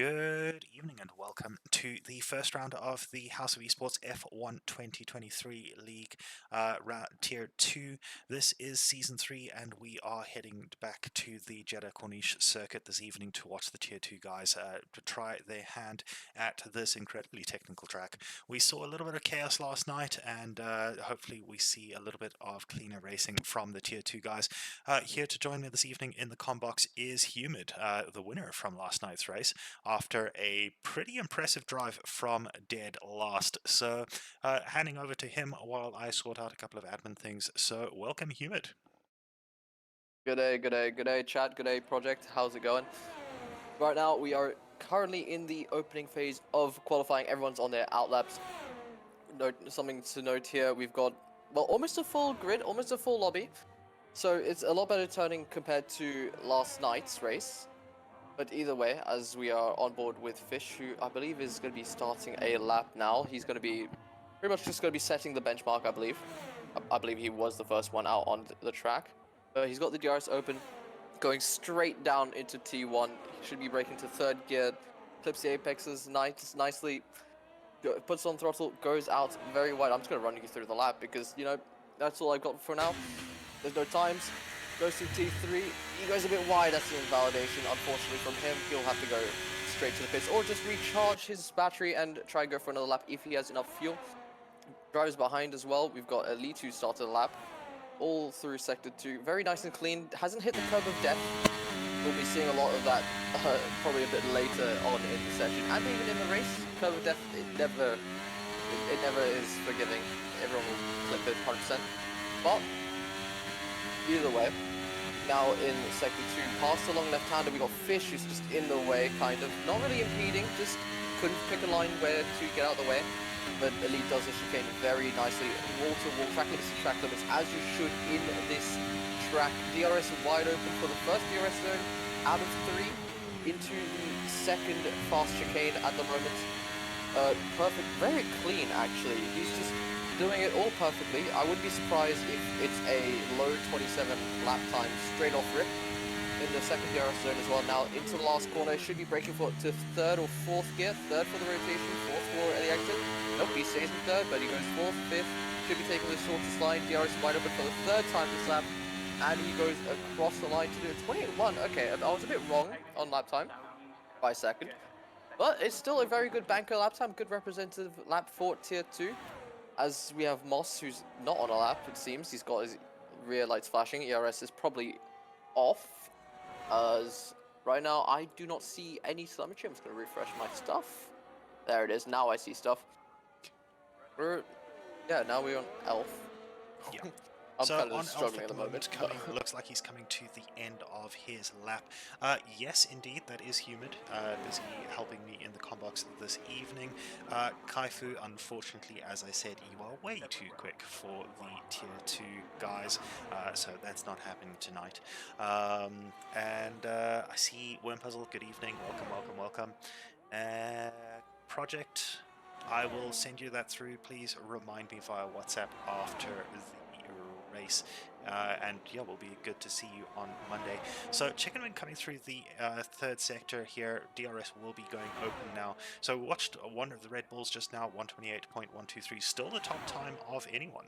Good evening and welcome to the first round of the House of Esports F1 2023 League Tier 2. This is Season 3 and we are heading back to the Jeddah Corniche circuit this evening to watch the Tier 2 guys to try their hand at this incredibly technical track. We saw a little bit of chaos last night and hopefully we see a little bit of cleaner racing from the Tier 2 guys. Here to join me this evening in the combox is Humid, the winner from last night's race, after a pretty impressive drive from dead last. So handing over to him while I sort out a couple of admin things. So welcome, Humid. Good day, chat. Good day, project. How's it going? Right now, we are currently in the opening phase of qualifying. Everyone's on their outlaps. Something to note here: we've got almost a full grid, almost a full lobby. So it's a lot better turning compared to last night's race. But either way, as we are on board with Fish, who I believe is going to be starting a lap now. He's going to be pretty much just going to be setting the benchmark, I believe. I believe he was the first one out on the track. He's got the DRS open, going straight down into T1. He should be braking to third gear, clips the apexes nicely, puts on throttle, goes out very wide. I'm just going to run you through the lap because, that's all I've got for now. There's no times. Goes to T3. He goes a bit wide. That's an invalidation, unfortunately, from him. He'll have to go straight to the pits or just recharge his battery and try and go for another lap if he has enough fuel. Drivers behind as well. We've got Elite who started the lap all through Sector 2. Very nice and clean. Hasn't hit the curb of death. We'll be seeing a lot of that probably a bit later on in the session. And even in the race, curb of death, it never is forgiving. Everyone will clip it 100%. But either way, now in Sector 2, past the long left-hander, we got Fish who's just in the way, kind of. Not really impeding, just couldn't pick a line where to get out of the way. But Elite does the chicane very nicely. Wall-to-wall, track limits, as you should in this track. DRS wide open for the first DRS zone out of 3 into the second fast chicane at the moment. Perfect, very clean actually. He's just doing it all perfectly. I wouldn't be surprised if it's a low 27 lap time straight off rip in the second DRS zone as well. Now into the last corner, should be braking to third or fourth gear. Third for the rotation, fourth for the exit. Nope, he stays in third, but he goes fourth, fifth. Should be taking the shortest line. DRS wide open for the third time this lap. And he goes across the line to do it. 28.1. Okay, I was a bit wrong on lap time by a second. But it's still a very good banker lap time. Good representative lap for Tier 2. As we have Moss, who's not on a lap, it seems. He's got his rear lights flashing. ERS is probably off. As right now, I do not see any telemetry. I'm just going to refresh my stuff. There it is. Now I see stuff. Now we're on Elf. Yeah. I'm so kind on of struggling Elf at the moment. Looks like he's coming to the end of his lap. Yes, indeed, that is Humid. Busy helping me in the combox this evening. Kaifu, unfortunately, as I said, you are way too quick for the Tier 2 guys, so that's not happening tonight. I see Wormpuzzle, good evening, welcome. Project, I will send you that through. Please remind me via WhatsApp after the race, and yeah, will be good to see you on Monday. So chicken wing coming through the third sector here. DRS will be going open now. So we watched one of the Red Bulls just now, 128.123, still the top time of anyone.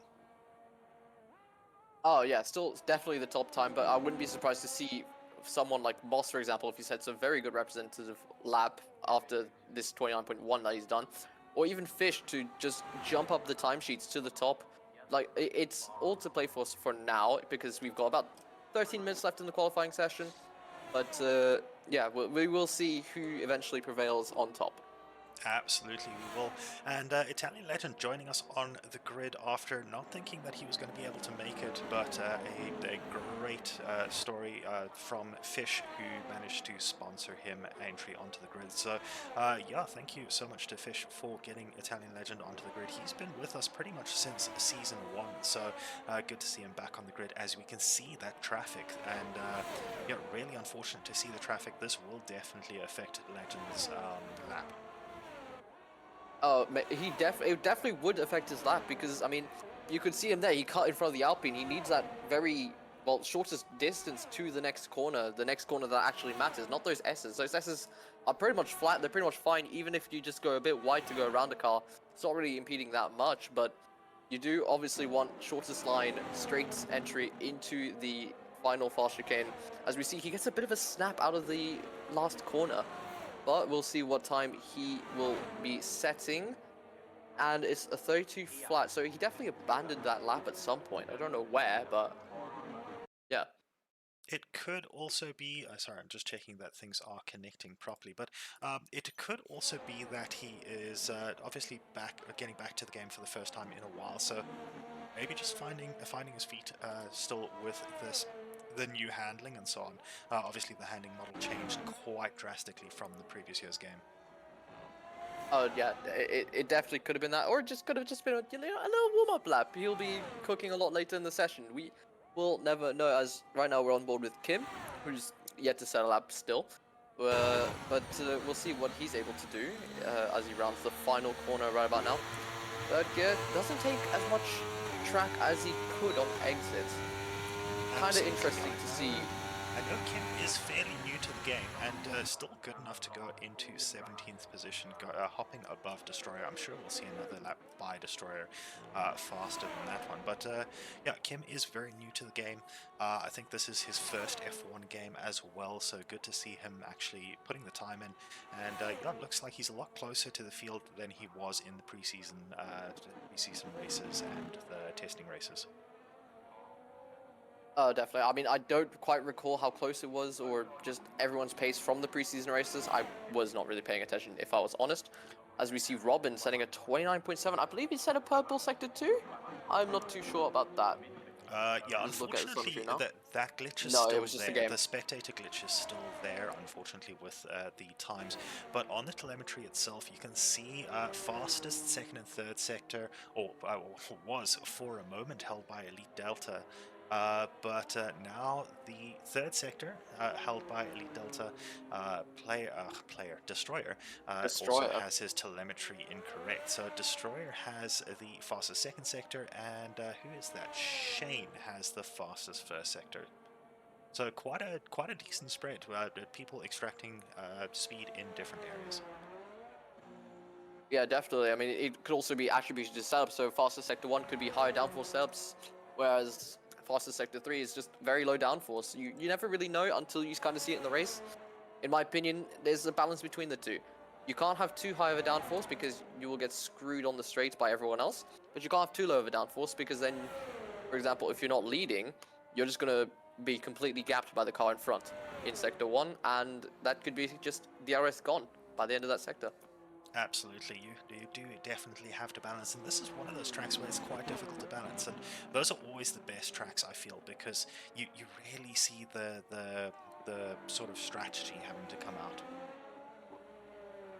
Oh yeah, still definitely the top time, but I wouldn't be surprised to see someone like Moss, for example, if he's had some very good representative lap after this 29.1 that he's done, or even Fish to just jump up the timesheets to the top. Like, it's all to play for now, because we've got about 13 minutes left in the qualifying session. But yeah, we will see who eventually prevails on top. Absolutely, we will. And Italian Legend joining us on the grid after not thinking that he was going to be able to make it, but a great story from Fish, who managed to sponsor him entry onto the grid. So yeah, thank you so much to Fish for getting Italian Legend onto the grid. He's been with us pretty much since Season 1, so good to see him back on the grid. As we can see that traffic, and yeah, really unfortunate to see the traffic. This will definitely affect Legend's lap. It definitely would affect his lap, because I mean, you could see him there. He cut in front of the Alpine. He needs that very well, shortest distance to the next corner that actually matters, not those S's. Those S's are pretty much flat, they're pretty much fine, even if you just go a bit wide to go around the car. It's not really impeding that much, but you do obviously want shortest line, straight entry into the final fast chicane. As we see, he gets a bit of a snap out of the last corner, but we'll see what time he will be setting. And it's a 32 flat, so he definitely abandoned that lap at some point. I don't know where, but yeah. It could also be, sorry, I'm just checking that things are connecting properly, but it could also be that he is obviously getting back to the game for the first time in a while, so maybe just finding his feet still with the new handling and so on. Obviously, the handling model changed quite drastically from the previous year's game. Oh yeah, it definitely could have been that, or it just could have just been a little warm-up lap. He'll be cooking a lot later in the session. We will never know, as right now we're on board with Kim, who's yet to set a lap still. But we'll see what he's able to do as he rounds the final corner right about now. Third gear doesn't take as much track as he could on exit. Kind of interesting to see. I know Kim is fairly new to the game and still good enough to go into 17th position, hopping above Destroyer. I'm sure we'll see another lap by Destroyer faster than that one. But yeah, Kim is very new to the game. I think this is his first F1 game as well, so good to see him actually putting the time in. And yeah, it looks like he's a lot closer to the field than he was in the preseason races and the testing races. Definitely. I mean, I don't quite recall how close it was, or just everyone's pace from the preseason races. I was not really paying attention, if I was honest. As we see Robin setting a 29.7, I believe he set a purple sector too. I'm not too sure about that. Yeah, Just look at his unfortunately, now. that glitch is No, it still was just a there. game. The spectator glitch is still there, unfortunately, with the times. But on the telemetry itself, you can see fastest second and third sector, or was for a moment held by Elite Delta. But now the third sector, held by Elite Delta, Destroyer, also Destroyer. has his telemetry incorrect. So Destroyer has the fastest second sector, and who is that? Shane has the fastest first sector. So quite a decent spread. People extracting speed in different areas. Yeah, definitely. I mean, it could also be attributed to setups. So fastest sector 1 could be higher downforce setups, whereas fastest sector 3 is just very low downforce. You never really know until you kind of see it in the race. In my opinion, there's a balance between the two. You can't have too high of a downforce because you will get screwed on the straight by everyone else, but you can't have too low of a downforce because then, for example, if you're not leading, you're just going to be completely gapped by the car in front in sector 1, and that could be just DRS gone by the end of that sector. Absolutely, you do definitely have to balance, and this is one of those tracks where it's quite difficult to balance, and those are always the best tracks, I feel, because you rarely see the sort of strategy having to come out.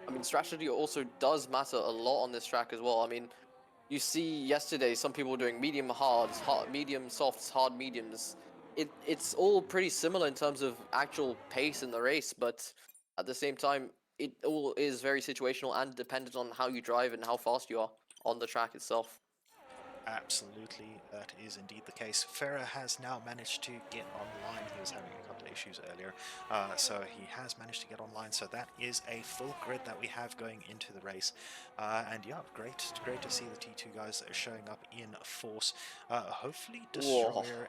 I mean, strategy also does matter a lot on this track as well. I mean, you see yesterday some people were doing medium hards, medium softs, hard mediums. It's all pretty similar in terms of actual pace in the race, but at the same time, it all is very situational and dependent on how you drive and how fast you are on the track itself. Absolutely, that is indeed the case. Farah has now managed to get online. He was having a couple of issues earlier, so he has managed to get online. So that is a full grid that we have going into the race, and yeah, great to see the T2 guys showing up in force. Hopefully, Whoa, Destroyer.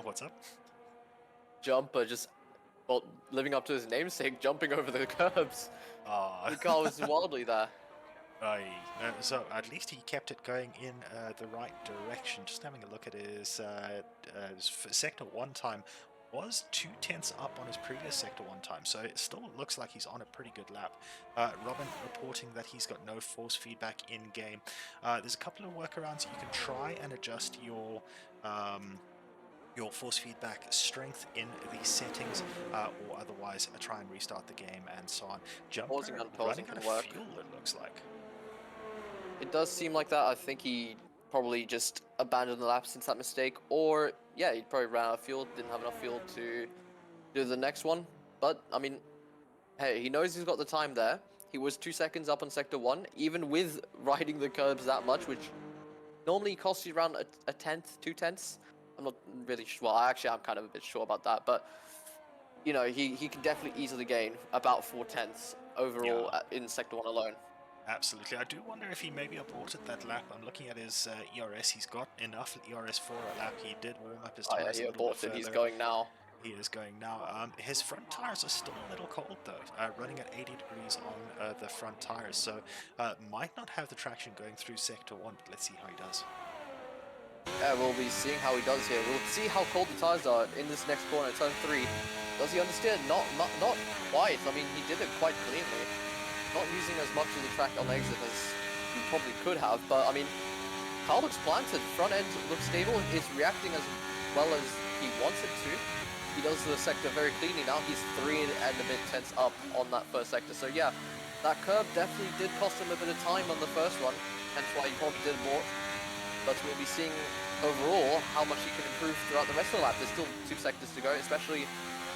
What's up? jumper just well living up to his namesake, jumping over the curbs. Ah. The car was wildly there. Aye. So at least he kept it going in the right direction. Just having a look at his sector 1 time was 2/10 up on his previous sector 1 time, so it still looks like he's on a pretty good lap. Robin reporting that he's got no force feedback in game. There's a couple of workarounds. You can try and adjust your force feedback strength in the settings, or otherwise try and restart the game and so on. Pausing Jumper and pausing running out can of work. fuel, it looks like. It does seem like that. I think he probably just abandoned the lap since that mistake, or yeah, he probably ran out of fuel, didn't have enough fuel to do the next one. But I mean, hey, he knows he's got the time there. He was 2 seconds up on sector 1, even with riding the curbs that much, which normally costs you around a tenth, 2/10. I'm not really sure. Well, actually, I'm kind of a bit sure about that, but you know, he can definitely easily gain about 4 tenths overall Yeah. in Sector 1 alone. Absolutely. I do wonder if he maybe aborted that lap. I'm looking at his ERS. He's got enough ERS for a lap. He did warm up his Oh yeah, tires he a little bit aborted. He's further. going now. He is going now. His front tires are still a little cold though, running at 80 degrees on the front tires, so might not have the traction going through Sector 1, but let's see how he does. Yeah, we'll be seeing how he does here. We'll see how cold the tires are in this next corner, turn 3. Does he understand? Not quite. I mean, he did it quite cleanly. Not using as much of the track on exit as he probably could have, but I mean, car looks planted. Front end looks stable. Is reacting as well as he wants it to. He does the sector very cleanly now. He's 3 and a bit tenths up on that first sector. So yeah, that curb definitely did cost him a bit of time on the first run, hence why he probably did more. But we'll be seeing overall how much he can improve throughout the rest of the lap. There's still 2 sectors to go, especially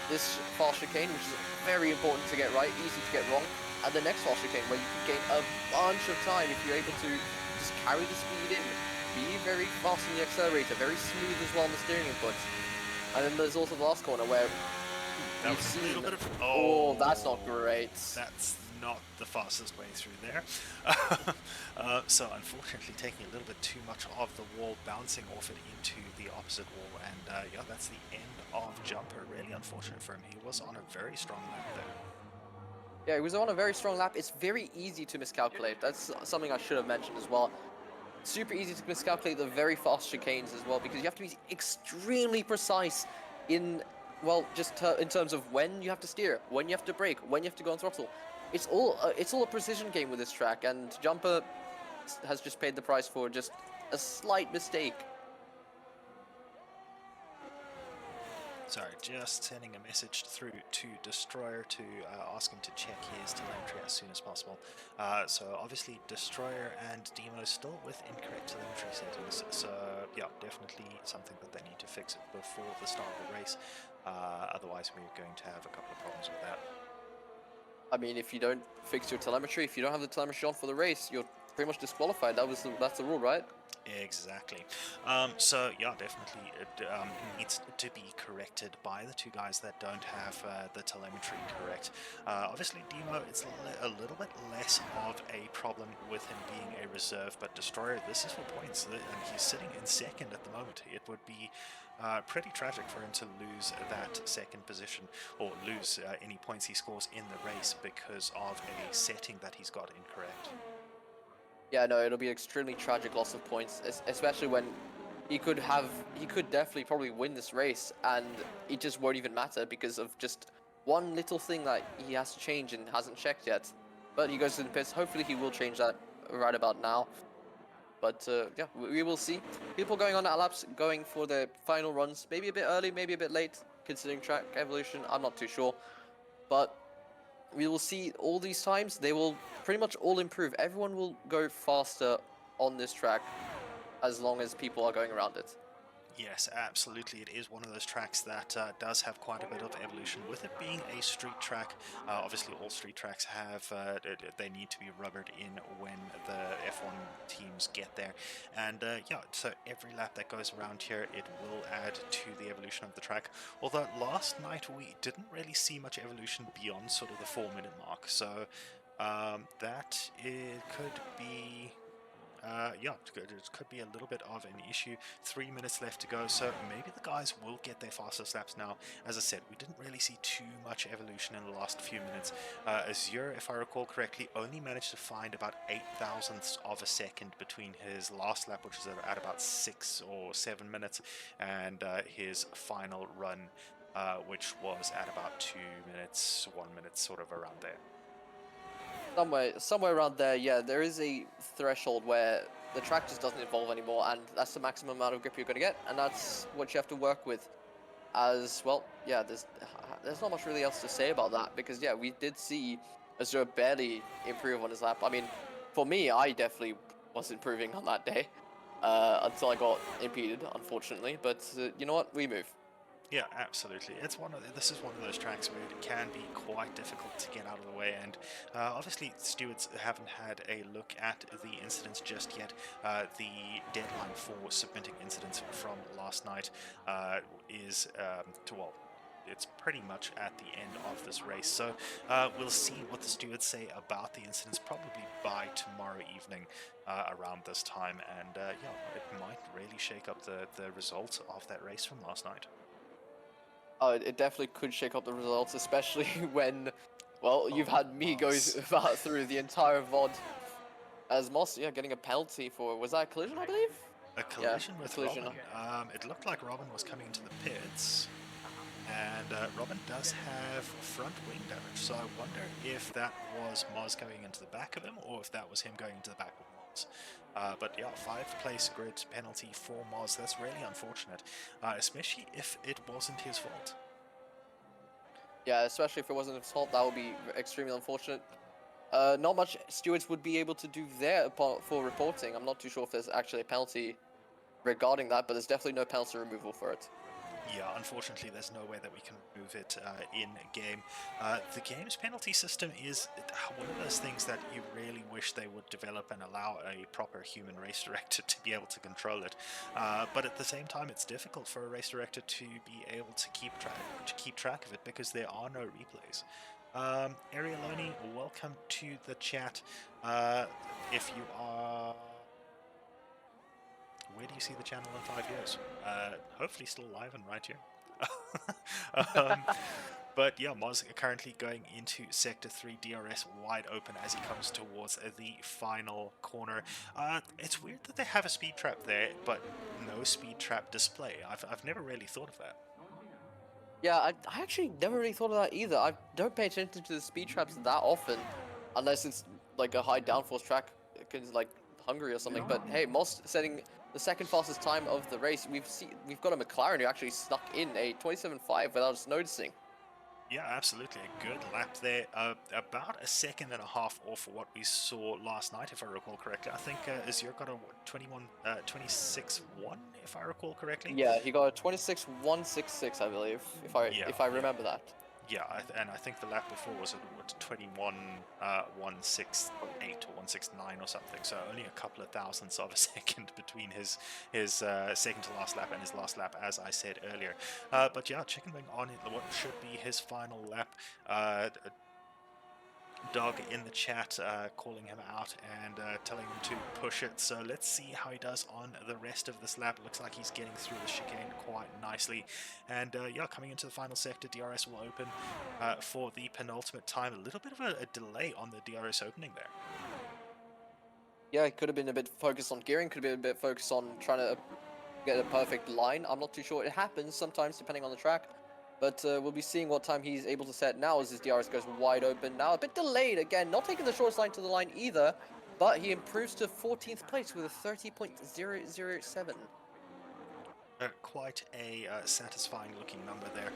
this fast chicane, which is very important to get right, easy to get wrong. And the next fast chicane, where you can gain a bunch of time if you're able to just carry the speed in, be very fast in the accelerator, very smooth as well on the steering inputs. And then there's also the last corner where That we've was a seen... little bit of... Oh, that's not great. That's not the fastest way through there. So unfortunately taking a little bit too much of the wall, bouncing off it into the opposite wall, and yeah, that's the end of Jumper. Really unfortunate for him. He was on a very strong lap there. Yeah, he was on a very strong lap. It's very easy to miscalculate. That's something I should have mentioned as well. Super easy to miscalculate the very fast chicanes as well, because you have to be extremely precise in, well, just in terms of when you have to steer, when you have to brake, when you have to go on throttle. It's all a precision game with this track, and Jumper has just paid the price for just a slight mistake. Sorry, just sending a message through to Destroyer to ask him to check his telemetry as soon as possible. So obviously Destroyer and Demo still with incorrect telemetry settings, so yeah, definitely something that they need to fix before the start of the race. Otherwise we're going to have a couple of problems with that. I mean, if you don't fix your telemetry, if you don't have the telemetry on for the race, you're pretty much disqualified. That's the rule, right? Exactly. So yeah, definitely it needs to be corrected by the 2 guys that don't have the telemetry correct. Obviously, Demo, it's a little bit less of a problem with him being a reserve, but Destroyer, this is for points, and he's sitting in second at the moment. It would be pretty tragic for him to lose that second position, or lose any points he scores in the race because of a setting that he's got incorrect. Yeah, no, it'll be an extremely tragic loss of points, especially when he could definitely probably win this race, and it just won't even matter because of just one little thing that he has to change and hasn't checked yet. But he goes to the pits. Hopefully he will change that right about now. But yeah, we will see. People going on at laps, going for their final runs, maybe a bit early, maybe a bit late, considering track evolution. I'm not too sure. But we will see all these times. They will pretty much all improve. Everyone will go faster on this track as long as people are going around it. Yes, absolutely. It is one of those tracks that does have quite a bit of evolution. With it being a street track, obviously all street tracks have, they need to be rubbered in when the F1 teams get there. And yeah, so every lap that goes around here, it will add to the evolution of the track. Although last night we didn't really see much evolution beyond sort of the 4-minute mark. So that it could be... yeah, it could be a little bit of an issue. 3 minutes left to go, so maybe the guys will get their fastest laps now. As I said, we didn't really see too much evolution in the last few minutes. Azure, if I recall correctly, only managed to find about 8 thousandths of a second between his last lap, which was at about 6 or 7 minutes, and his final run, which was at about 2 minutes, 1 minute, sort of around there. Somewhere around there, yeah, there is a threshold where the track just doesn't evolve anymore, and that's the maximum amount of grip you're going to get, and that's what you have to work with. As well, yeah, there's not much really else to say about that, because yeah, we did see Azure barely improve on his lap. I mean, for me, I definitely was improving on that day, until I got impeded, unfortunately. But you know what? We move. Yeah, absolutely. This is one of those tracks where it can be quite difficult to get out of the way, and obviously stewards haven't had a look at the incidents just yet. The deadline for submitting incidents from last night is it's pretty much at the end of this race. So we'll see what the stewards say about the incidents probably by tomorrow evening around this time, and yeah, it might really shake up the results of that race from last night. It definitely could shake up the results, especially when, well, you've Oh, had me go Moss. through the entire VOD as Moss, yeah, getting a penalty for, was that a collision, I believe? A Yeah, collision a with collision. Robin. It looked like Robin was coming into the pits, and Robin does have front wing damage, so I wonder if that was Moz going into the back of him, or if that was him going into the back of Moz. But yeah, 5th place grid penalty for Moz. That's really unfortunate, especially if it wasn't his fault. Yeah, especially if it wasn't his fault, that would be extremely unfortunate. Not much stewards would be able to do there for reporting. I'm not too sure if there's actually a penalty regarding that, but there's definitely no penalty removal for it. Yeah, unfortunately, there's no way that we can remove it in game. The game's penalty system is one of those things that you really wish they would develop and allow a proper human race director to be able to control it. But at the same time, it's difficult for a race director to be able to keep track of it because there are no replays. Arieloni, welcome to the chat. If you are where do you see the channel in 5 years? Hopefully still alive and right here. um, but yeah, Moz currently going into Sector 3, DRS wide open as he comes towards the final corner. It's weird that they have a speed trap there, but no speed trap display. I've never really thought of that. Yeah, I actually never really thought of that either. I don't pay attention to the speed traps that often, unless it's like a high downforce track, like Hungary or something. But hey, Moss setting the second fastest time of the race. We've got a McLaren who actually snuck in a 27.5 without us noticing. Yeah, absolutely. A good lap there. About a second and a half off what we saw last night, if I recall correctly. I think Azure got a 26-1, if I recall correctly. Yeah, he got a 26.166, I believe, Yeah, if I yeah. remember that. Yeah, and I think the lap before was at 21, 168 or 169 or something. So only a couple of thousandths of a second between his second to last lap and his last lap, as I said earlier. But yeah, Chicken Wing on what should be his final lap. Dog in the chat calling him out and telling him to push it. So let's see how he does on the rest of this lap. Looks like he's getting through the chicane quite nicely. And yeah, coming into the final sector, DRS will open for the penultimate time. A little bit of a delay on the DRS opening there. Yeah, it could have been a bit focused on gearing, could have been a bit focused on trying to get a perfect line. I'm not too sure. It happens sometimes depending on the track. But we'll be seeing what time he's able to set now as his DRS goes wide open. Now a bit delayed again, not taking the shortest line to the line either, but he improves to 14th place with a 30.007. Quite a satisfying looking number there.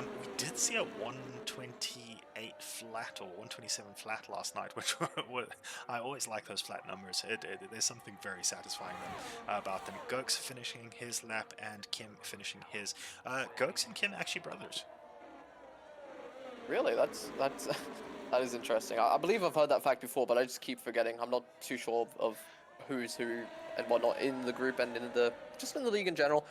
We did see a 128 flat or 127 flat last night, which I always like those flat numbers. There's something very satisfying about them. Gokes finishing his lap and Kim finishing his. Gokes and Kim actually brothers. Really, that is interesting. I believe I've heard that fact before, but I just keep forgetting. I'm not too sure of who's who and whatnot in the group and in the just in the league in general.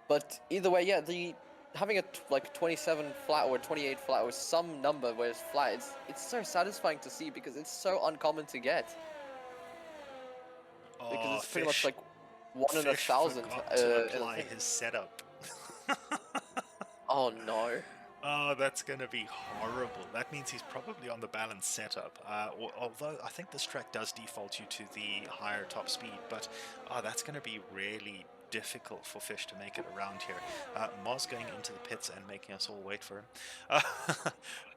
But either way, yeah, the having a like 27 flat or 28 flat or some number where it's flat, it's so satisfying to see because it's so uncommon to get. Because Oh, it's pretty much like one in a Fish thousand. forgot to apply his setup. Oh no. Oh, that's going to be horrible. That means he's probably on the balanced setup. Although I think this track does default you to the higher top speed, but that's going to be really difficult for Fish to make it around here. Moz going into the pits and making us all wait for him.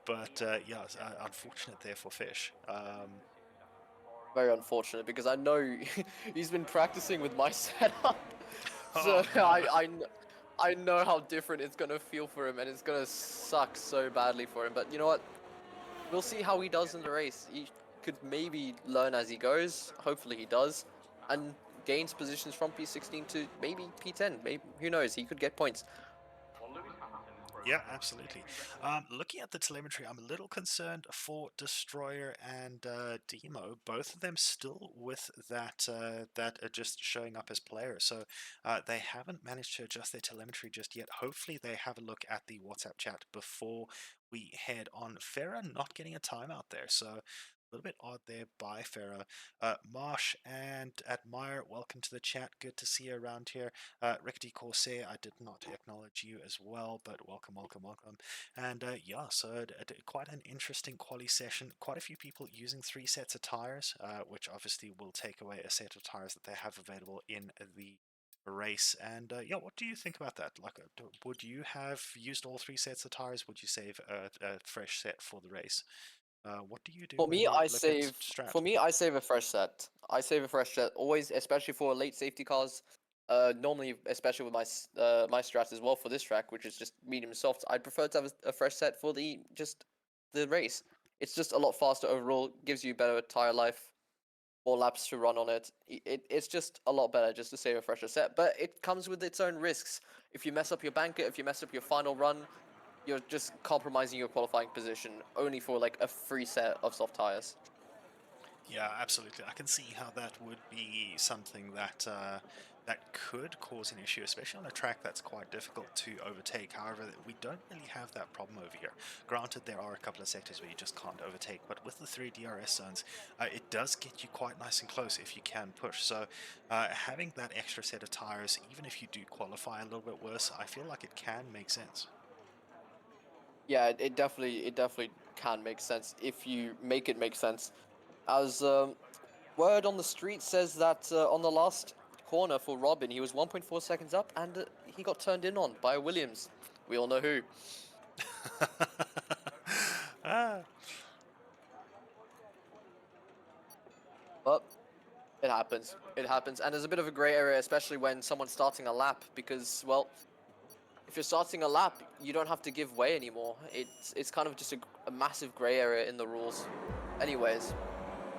But yeah, unfortunate there for Fish. Very unfortunate because I know he's been practicing with my setup. So Oh no. I know how different it's gonna feel for him, and it's gonna suck so badly for him. But you know what? We'll see how he does in the race. He could maybe learn as he goes. Hopefully he does, and gains positions from P16 to maybe P10. Maybe who knows? He could get points. Yeah, absolutely. Looking at the telemetry, I'm a little concerned for Destroyer and Demo. Both of them still with that are just showing up as players, so they haven't managed to adjust their telemetry just yet. Hopefully, they have a look at the WhatsApp chat before we head on. Farah not getting a timeout there, so a little bit odd there by Farah. Marsh and Admire, welcome to the chat. Good to see you around here. Rickety Corsair, I did not acknowledge you as well, but welcome, welcome, welcome. And yeah, so quite an interesting quali session. Quite a few people using 3 sets of tires, which obviously will take away a set of tires that they have available in the race. And yeah, what do you think about that? Like, would you have used all 3 sets of tires? Would you save a fresh set for the race? What do you do For when me, you I look at save. strat? For me, I save a fresh set. I save a fresh set always, especially for late safety cars. Normally, especially with my strat as well for this track, which is just medium soft. I'd prefer to have a fresh set for the race. It's just a lot faster overall. Gives you better tire life, more laps to run on it. It's just a lot better just to save a fresher set. But it comes with its own risks. If you mess up your banker, if you mess up your final run, you're just compromising your qualifying position only for like a free set of soft tires. Yeah, absolutely. I can see how that would be something that that could cause an issue, especially on a track that's quite difficult to overtake. However, we don't really have that problem over here. Granted, there are a couple of sectors where you just can't overtake, but with the 3 DRS zones, it does get you quite nice and close if you can push. So having that extra set of tires, even if you do qualify a little bit worse, I feel like it can make sense. Yeah, it definitely can make sense if you make it make sense. As word on the street says that on the last corner for Robin, he was 1.4 seconds up and he got turned in on by Williams. We all know who. ah, But it happens. It happens. And there's a bit of a grey area, especially when someone's starting a lap, because, well, if you're starting a lap, you don't have to give way anymore. It's kind of just a massive grey area in the rules. Anyways,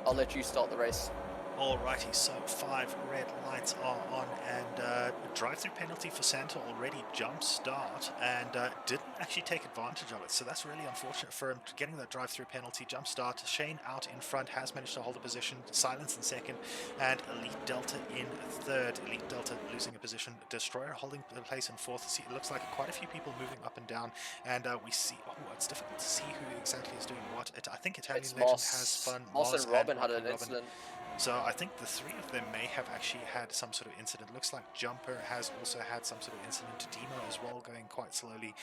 I'll let you start the race. Alrighty, so 5 red lights are on, and drive-through penalty for Santa already jump start, and didn't actually take advantage of it. So that's really unfortunate for him getting that drive-through penalty jump start. Shane out in front has managed to hold a position. Silence in second, and Elite Delta in third. Elite Delta losing a position. Destroyer holding place in fourth. See, it looks like quite a few people moving up and down, and we see. Oh, it's difficult to see who exactly is doing what. I think Italian It's Legend has Moss. spun Moss Moz and and Robin had Rocky an Robin. incident. So I think the 3 of them may have actually had some sort of incident. Looks like Jumper has also had some sort of incident. Demo as well, going quite slowly.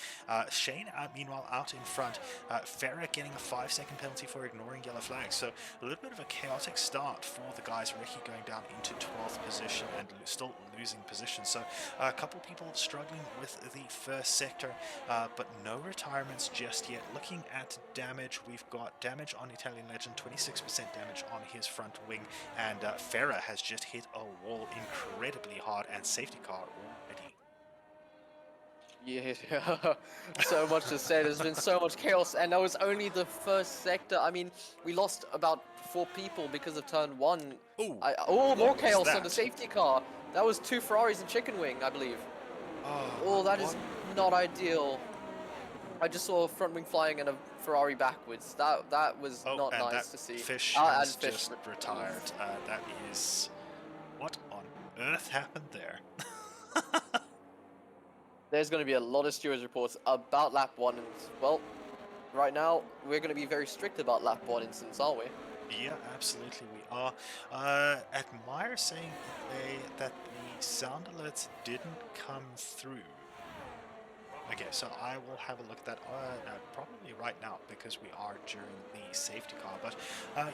Shane, meanwhile, out in front. Farah getting a 5-second penalty for ignoring yellow flags. So a little bit of a chaotic start for the guys. Ricky going down into 12th position and still losing position. So a couple people struggling with the first sector, but no retirements just yet. Looking at damage, we've got damage on Italian Legend, 26% damage on his front wing, and Farah has just hit a wall incredibly hard, and safety car already. Yeah, so much to say. There's been so much chaos, and that was only the first sector. I mean, we lost about 4 people because of turn one. Oh, More what was chaos on the that? safety car. That was 2 Ferraris and Chicken Wing, I believe. Oh, that What? is not ideal. I just saw a front wing flying and a Ferrari backwards. That was Oh, not and that nice to see. fish And has fish. just retired. That is what on earth happened there? There's going to be a lot of stewards reports about lap one, and well, right now we're going to be very strict about lap one instance, aren't we? Yeah, absolutely we are. Admire saying that the sound alerts didn't come through. Okay, so I will have a look at that probably right now because we are during the safety car. But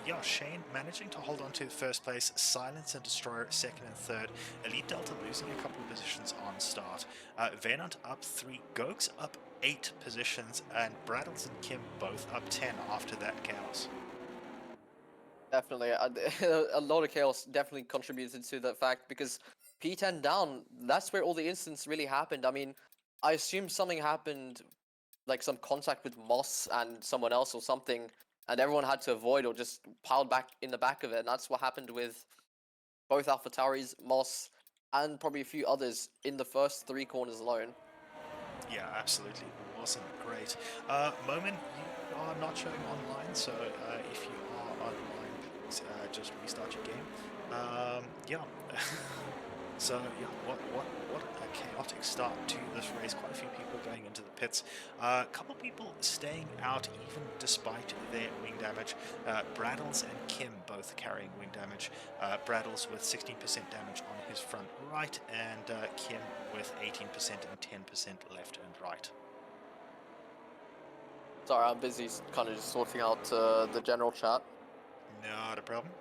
yeah, Shane managing to hold on to first place, Silence and Destroyer second and third, Elite Delta losing a couple of positions on start, Venant up 3, Gokes up 8 positions, and Braddles and Kim both up 10 after that chaos. Definitely, a lot of chaos definitely contributed to that fact because P10 down, that's where all the incidents really happened. I mean, I assume something happened, like some contact with Moss and someone else or something, and everyone had to avoid or just piled back in the back of it. And that's what happened with both AlphaTauris, Moss, and probably a few others in the first 3 corners alone. Yeah, absolutely. Wasn't great. Moment, you are not showing online, so if you are online, please just restart your game. Yeah. So yeah, what a chaotic start to this race. Quite a few people going into the pits. A couple people staying out even despite their wing damage. Braddles and Kim both carrying wing damage. Braddles with 16% damage on his front right, and Kim with 18% and 10% left and right. Sorry, I'm busy kind of just sorting out the general chat. Not a problem.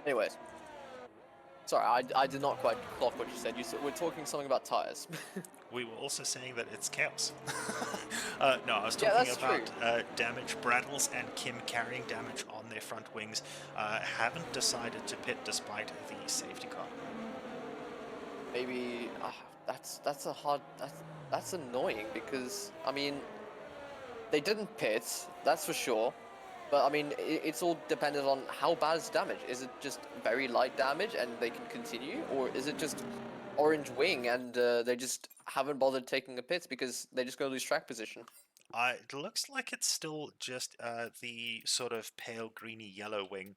Anyways, sorry, I did not quite clock what you said. We're talking something about tires. We were also saying that it's chaos. No, I was Yeah, talking that's true. about damage. Braddles and Kim carrying damage on their front wings haven't decided to pit despite the safety car. Maybe that's a hard that's annoying because I mean they didn't pit, that's for sure. But I mean, it's all dependent on how bad is the damage. Is it just very light damage and they can continue, or is it just orange wing and they just haven't bothered taking a pit because they just go lose track position? It looks like it's still just the sort of pale greeny yellow wing.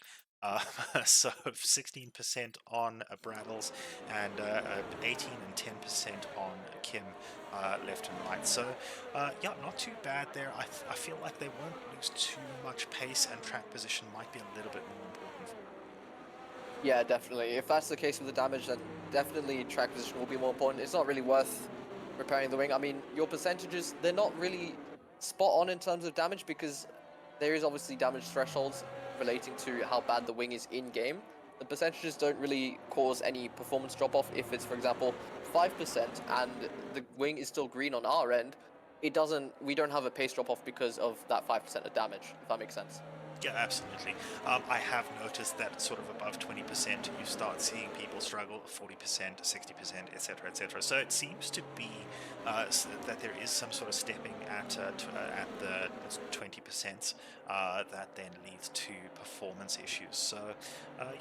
So 16% on Braddles and 18 and 10% on Kim left and right. So yeah, not too bad there. I feel like they won't lose too much pace, and track position might be a little bit more important for them. Yeah, definitely. If that's the case with the damage, then definitely track position will be more important. It's not really worth repairing the wing. I mean, your percentages, they're not really spot on in terms of damage because there is obviously damage thresholds relating to how bad the wing is in game. The percentages don't really cause any performance drop off if it's, for example, 5% and the wing is still green on our end. We don't have a pace drop off because of that 5% of damage, if that makes sense. Yeah, absolutely. I have noticed that sort of above 20%, you start seeing people struggle 40%, 60%, etc., etc. So it seems to be that there is some sort of stepping at the 20% that then leads to performance issues. So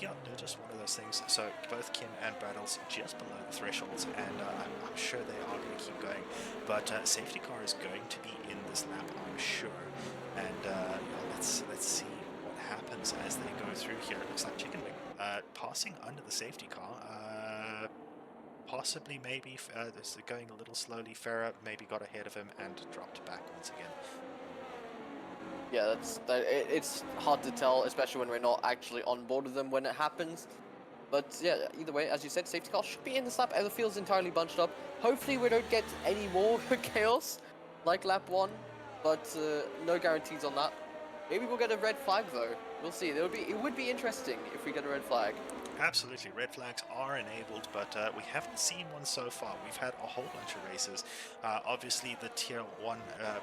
yeah, they're just one of those things. So both Kim and Braddles just below the thresholds, and I'm sure they are going to keep going. But safety car is going to be in this lap, I'm sure. And let's see what happens as they go through here. It looks like Chicken Wing passing under the safety car. Possibly, maybe this is going a little slowly. Farah maybe got ahead of him and dropped back once again. Yeah, it's hard to tell, especially when we're not actually on board with them when it happens. But yeah, either way, as you said, safety car should be in this lap. The field's entirely bunched up. Hopefully, we don't get any more chaos like lap one, but no guarantees on that. Maybe we'll get a red flag though. We'll see. It would be interesting if we get a red flag. Absolutely, red flags are enabled, but we haven't seen one so far. We've had a whole bunch of races. Obviously, the Tier 1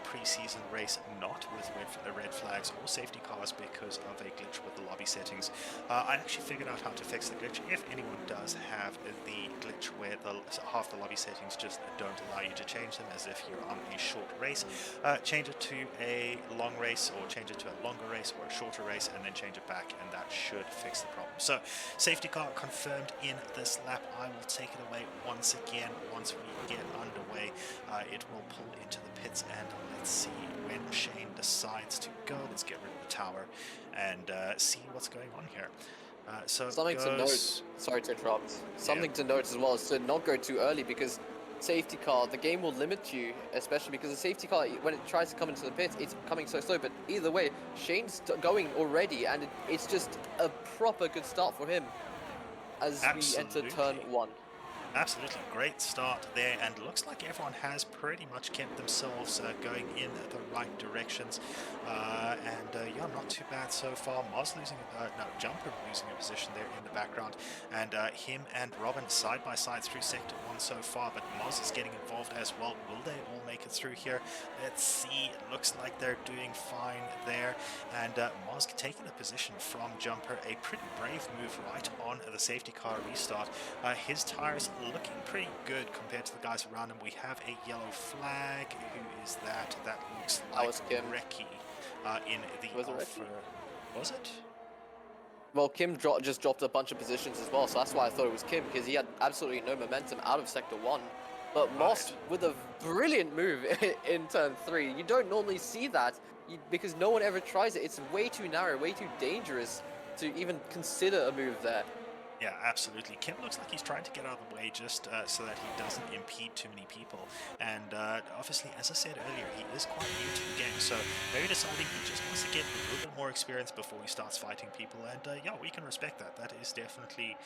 preseason race not with red flags or safety cars because of a glitch with the lobby settings. I actually figured out how to fix the glitch. If anyone does have the glitch where half the lobby settings just don't allow you to change them, as if you're on a short race, change it to a long race, or change it to a longer race or a shorter race, and then change it back, and that should fix the problem. So, safety car confirmed in this lap. I will take it away once again. Once we get underway, it will pull into the pits, and let's see when Shane decides to go. Let's get rid of the tower and see what's going on here. So Something to note. goes. Sorry to interrupt. Yeah, Something to note as well is to not go too early because safety car, the game will limit you, especially because the safety car, when it tries to come into the pit, it's coming so slow. But either way, Shane's going already, and it's just a proper good start for him as we enter turn absolutely. one. Absolutely great start there, and looks like everyone has pretty much kept themselves going in the right directions. Yeah, not too bad so far. Moz losing, no, Jumper losing a position there in the background, and him and Robin side by side through sector one so far, but Moz is getting involved as well. Will they all make it through here? Let's see. It looks like they're doing fine there, and Moz taking the position from Jumper. A pretty brave move right on the safety car restart. His tires looking pretty good compared to the guys around him. We have a yellow flag. Who is that? That looks That like was Kim. Reki. in the Was it Alpha. Reggie? Was it? Well, Kim just dropped a bunch of positions as well, so that's why I thought it was Kim, because he had absolutely no momentum out of Sector 1. But Moss, Right. with a brilliant move in turn 3, you don't normally see that, because no one ever tries it. It's way too narrow, way too dangerous to even consider a move there. Yeah, absolutely. Kim looks like he's trying to get out of the way just so that he doesn't impede too many people. And obviously, as I said earlier, he is quite new to the game, so maybe deciding he just wants to get a little bit more experience before he starts fighting people. And yeah, we can respect that. That is definitely,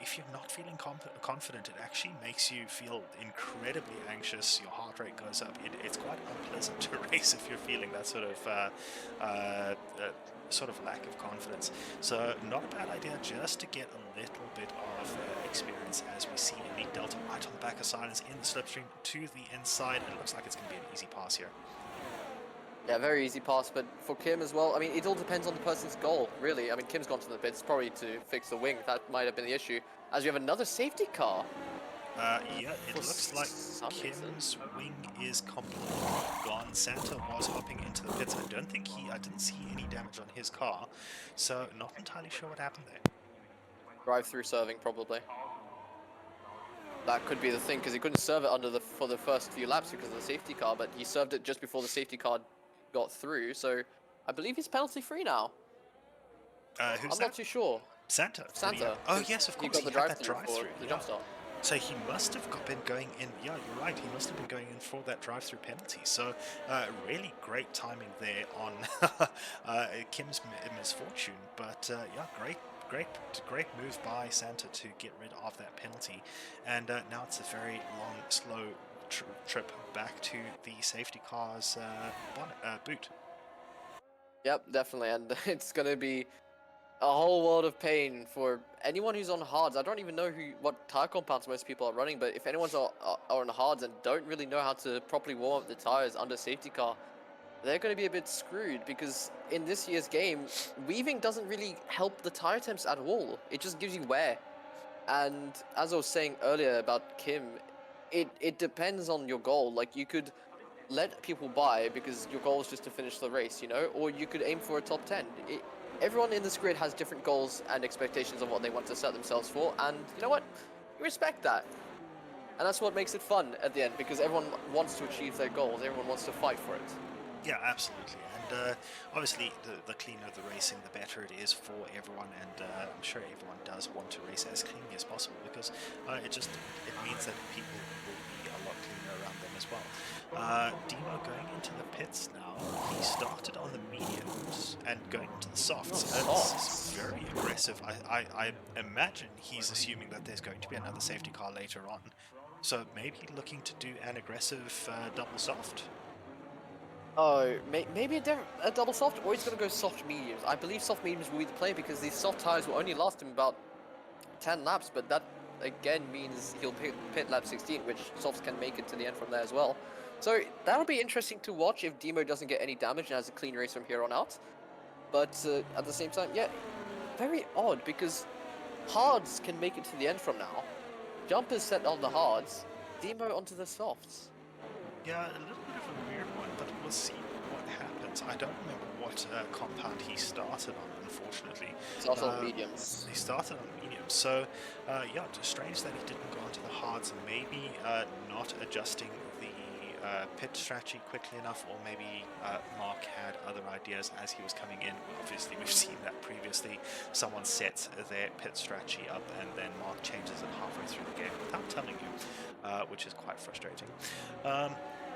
if you're not feeling confident, it actually makes you feel incredibly anxious. Your heart rate goes up. It's quite unpleasant to race if you're feeling that sort of lack of confidence. So not a bad idea just to get a little bit of experience as we see Elite Delta right on the back of Silence in the slipstream to the inside. It looks like it's going to be an easy pass here. Yeah, very easy pass, but for Kim as well, I mean, it all depends on the person's goal, really. I mean, Kim's gone to the pits probably to fix the wing. That might have been the issue. As we have another safety car. Yeah, it looks like Kim's wing is completely gone. Santa was hopping into the pits. I didn't see any damage on his car, so not entirely sure what happened there. Drive-through serving, probably. That could be the thing, because he couldn't serve it for the first few laps because of the safety car, but he served it just before the safety car got through, so I believe he's penalty-free now. Who's I'm that? not too sure. Santa. Santa. Oh yes, of He course. got He the had that drive-through for drive-through. the Yeah. jump start. So he must have been going in. Yeah, you're right. He must have been going in for that drive-through penalty. So really great timing there on Kim's misfortune. But yeah, great move by Santa to get rid of that penalty. And now it's a very long, slow trip back to the safety car's boot. Yep, definitely, and it's gonna be a whole world of pain for anyone who's on hards. I don't even know what tire compounds most people are running, but if anyone's are on hards and don't really know how to properly warm up the tires under safety car, they're going to be a bit screwed, because in this year's game, weaving doesn't really help the tire temps at all. It just gives you wear. And as I was saying earlier about Kim, it depends on your goal. Like, you could let people buy because your goal is just to finish the race, you know, or you could aim for a top 10. Everyone in this grid has different goals and expectations of what they want to set themselves for, and you know what? You respect that. And that's what makes it fun at the end, because everyone wants to achieve their goals, everyone wants to fight for it. Yeah, absolutely. And obviously, the cleaner the racing, the better it is for everyone. And I'm sure everyone does want to race as cleanly as possible, because it means that people will be a lot cleaner around them as well. Demo going into the pits now. He started on the mediums and going into the softs. It's very aggressive. I imagine he's assuming that there's going to be another safety car later on. So maybe looking to do an aggressive double soft. Oh, maybe a double soft, or he's going to go soft mediums. I believe soft mediums will be the play, because these soft tires will only last him about 10 laps, but that again means he'll pit lap 16, which softs can make it to the end from there as well. So that'll be interesting to watch if Demo doesn't get any damage and has a clean race from here on out. But at the same time, yeah, very odd, because hards can make it to the end from now. Jump is set on the hards, Demo onto the softs. Yeah, a little bit of a weird one, but we'll see what happens. I don't remember what compound he started on, unfortunately. It's also on mediums. He started on medium, so yeah, it's strange that he didn't go onto the hards, and maybe not adjusting the pit strategy quickly enough, or maybe Mark had other ideas as he was coming in. Obviously, we've seen that previously. Someone sets their pit strategy up, and then Mark changes it halfway through the game without telling you, which is quite frustrating.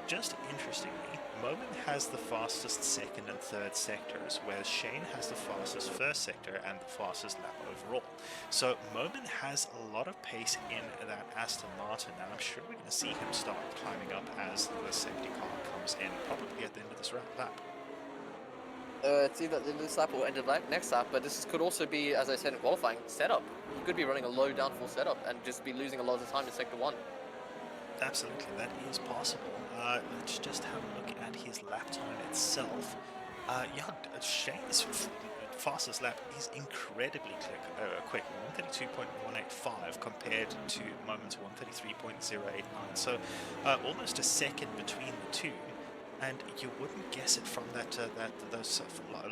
Just interestingly, Moment has the fastest second and third sectors, whereas Shane has the fastest first sector and the fastest lap overall. So Moment has a lot of pace in that Aston Martin, and I'm sure we're going to see him start climbing up as the safety car comes in, probably at the end of this lap. It's either this lap or end of next lap, but this could also be, as I said in qualifying, setup. He could be running a low downforce setup and just be losing a lot of time in Sector 1. Absolutely, that is possible. Let's just have a look at his lap time itself. Yeah, Shane's fastest lap is incredibly quick, 132.185 compared to Moment's 133.089. So almost a second between the two. And you wouldn't guess it from those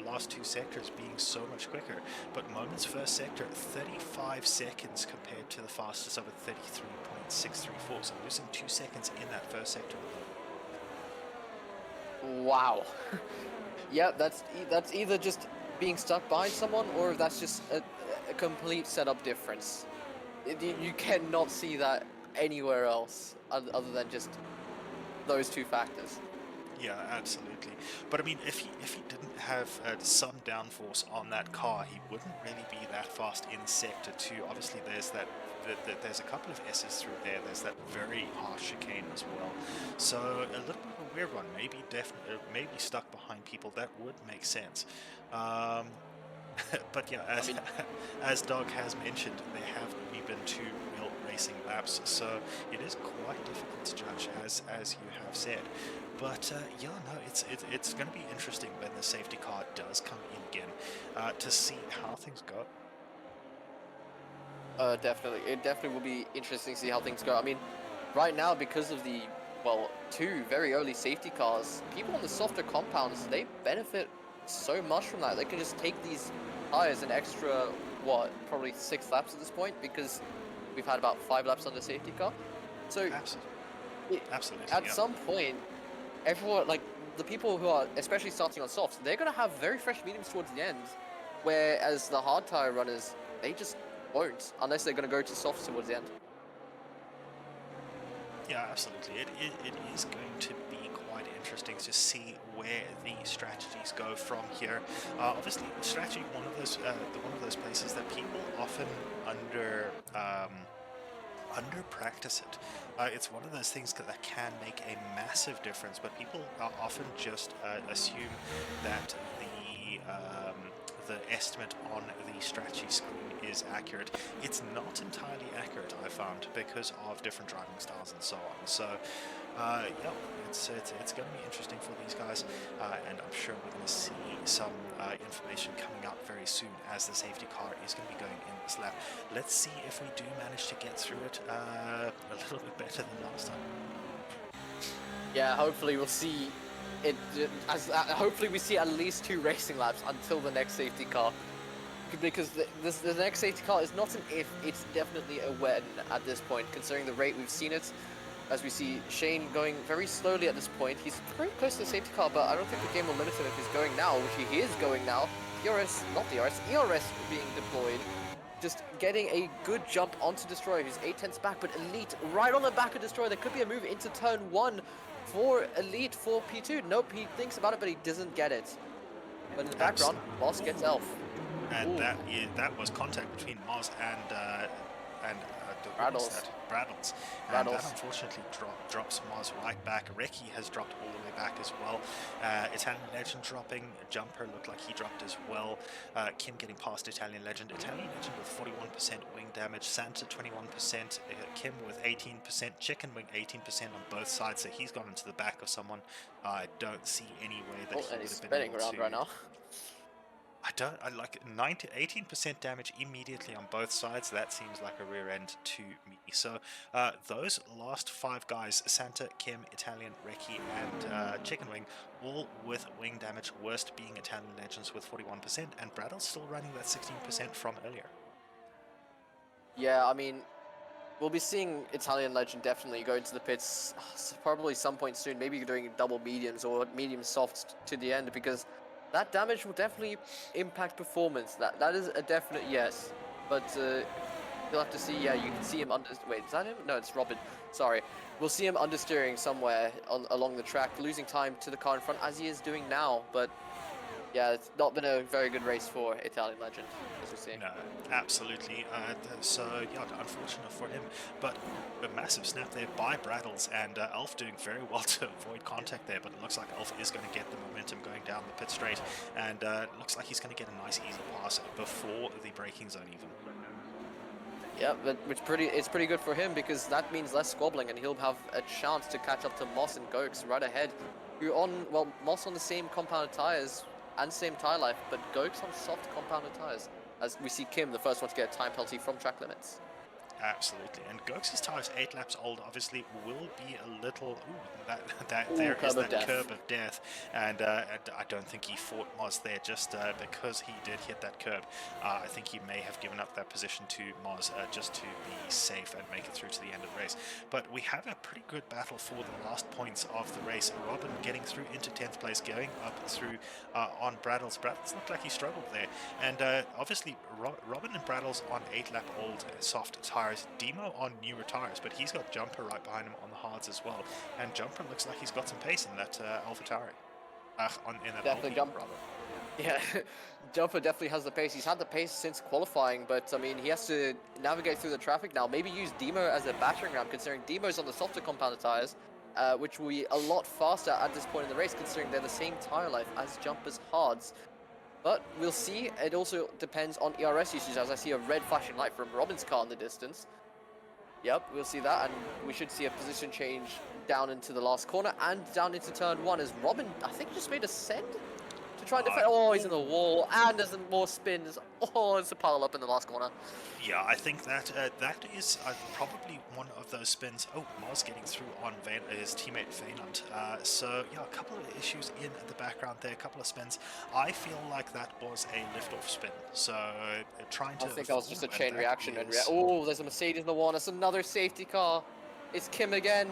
last two sectors being so much quicker. But Moment's first sector, 35 seconds compared to the fastest of a 33.634. So losing 2 seconds in that first sector alone. Wow. Yeah, that's either just being stuck behind someone, or that's just a complete setup difference. You cannot see that anywhere else other than just those two factors. Yeah, absolutely. But I mean, if he didn't have some downforce on that car, he wouldn't really be that fast in sector two. Obviously, there's a couple of S's through there. There's that very harsh chicane as well. So a little bit of a weird one. Maybe stuck behind people. That would make sense. Um, but yeah, I mean, as Doug has mentioned, there have only been two real racing laps, so it is quite difficult to judge, as you have said. But yeah, no, it's going to be interesting when the safety car does come in again to see how things go. definitely, it definitely will be interesting to see how things go. I mean, right now, because of the two very early safety cars, people on the softer compounds, they benefit so much from that. They can just take these tires an extra probably 6 laps at this point, because we've had about 5 laps on the safety car. So Absolutely, it, absolutely, at yeah. some point, everyone, like the people who are especially starting on softs, they're gonna have very fresh mediums towards the end, whereas the hard tire runners, they just won't, unless they're gonna go to softs towards the end. Yeah, absolutely. It is going to be quite interesting to see where the strategies go from here. Obviously, strategy one of those places that people often under practice it. It's one of those things that can make a massive difference, but people often just assume that the estimate on the strategy screen is accurate. It's not entirely accurate, I found, because of different driving styles and so on. So, yeah, it's going to be interesting for these guys, and I'm sure we're going to see some information coming out very soon as the safety car is going to be going in this lap. Let's see if we do manage to get through it a little bit better than last time. Yeah, hopefully we'll see it hopefully we see at least 2 racing laps until the next safety car, because the next safety car is not an if, it's definitely a when at this point, considering the rate we've seen it. As we see Shane going very slowly at this point, he's very close to the safety car, but I don't think the game will limit him if he's going now, which he is going now. ERS being deployed, just getting a good jump onto Destroyer, who's 8 tenths back, but Elite right on the back of Destroyer. There could be a move into turn 1 for Elite for P2. Nope, he thinks about it, but he doesn't get it. But in the background, Boss gets Elf. And that was contact between Moz and Rattles. Braddles. And that unfortunately drops Moz right back. Reki has dropped all the way back as well. Italian Legend dropping. Jumper looked like he dropped as well. Kim getting past Italian Legend. Italian Legend with 41% wing damage. Santa 21%. Kim with 18%. Chicken Wing 18% on both sides. So he's gone into the back of someone. I don't see any way that he would have been able around to. right now. I like 18% damage immediately on both sides. That seems like a rear end to me. So those last 5 guys, Santa, Kim, Italian, Reki, and Chicken Wing, all with wing damage, worst being Italian Legends with 41%, and Braddle's still running that 16% from earlier. Yeah, I mean, we'll be seeing Italian Legend definitely go into the pits probably some point soon, maybe doing double mediums or medium softs to the end, because that damage will definitely impact performance. That is a definite yes. But you'll have to see. Yeah, you can see him under. Wait, is that him? No, it's Robin. Sorry. We'll see him understeering somewhere along the track, losing time to the car in front, as he is doing now. But yeah, it's not been a very good race for Italian Legend, as we see. No, absolutely. So, yeah, unfortunate for him. But a massive snap there by Braddles, and Elf doing very well to avoid contact there. But it looks like Elf is going to get the momentum going down the pit straight, and it looks like he's going to get a nice, easy pass before the braking zone even. Yeah, but it's pretty good for him, because that means less squabbling, and he'll have a chance to catch up to Moss and Gokes right ahead, who Moss on the same compounded tires and same tire life, but Gokes on soft compounded tires. As we see Kim, the first one to get a time penalty from track limits. Absolutely, and Gox's tires 8 laps old obviously will be a little. Ooh, that Ooh, there is curb of that death. curb of death, and I don't think he fought Moz there just because he did hit that curb. I think he may have given up that position to Moz just to be safe and make it through to the end of the race. But we have a pretty good battle for the last points of the race. Robin getting through into 10th place, going up through on Braddles. Braddles looked like he struggled there, and obviously Robin and Braddles on 8 lap old soft tires. Demo on newer tires, but he's got Jumper right behind him on the hards as well. And Jumper looks like he's got some pace in that AlphaTauri. In that Definitely Alpine, jump. rather. Yeah, Jumper definitely has the pace. He's had the pace since qualifying, but I mean, he has to navigate through the traffic now. Maybe use Demo as a battering ram, considering Demo's on the softer compounded tires, which will be a lot faster at this point in the race, considering they're the same tire life as Jumper's hards. But we'll see. It also depends on ERS usage, as I see a red flashing light from Robin's car in the distance. Yep, we'll see that, and we should see a position change down into the last corner and down into turn 1 as Robin, I think, just made a send to try and defend. Oh, he's in the wall, and there's more spins. Oh, it's a pile up in the last corner. Yeah, I think that that is probably one of those spins. Oh, Mars getting through on his teammate Vaynant. So yeah, a couple of issues in the background there, a couple of spins. I feel like that was a lift-off spin. So trying to. I think that was just a chain and reaction. is, Oh, there's a Mercedes in the wall. It's another safety car. It's Kim again.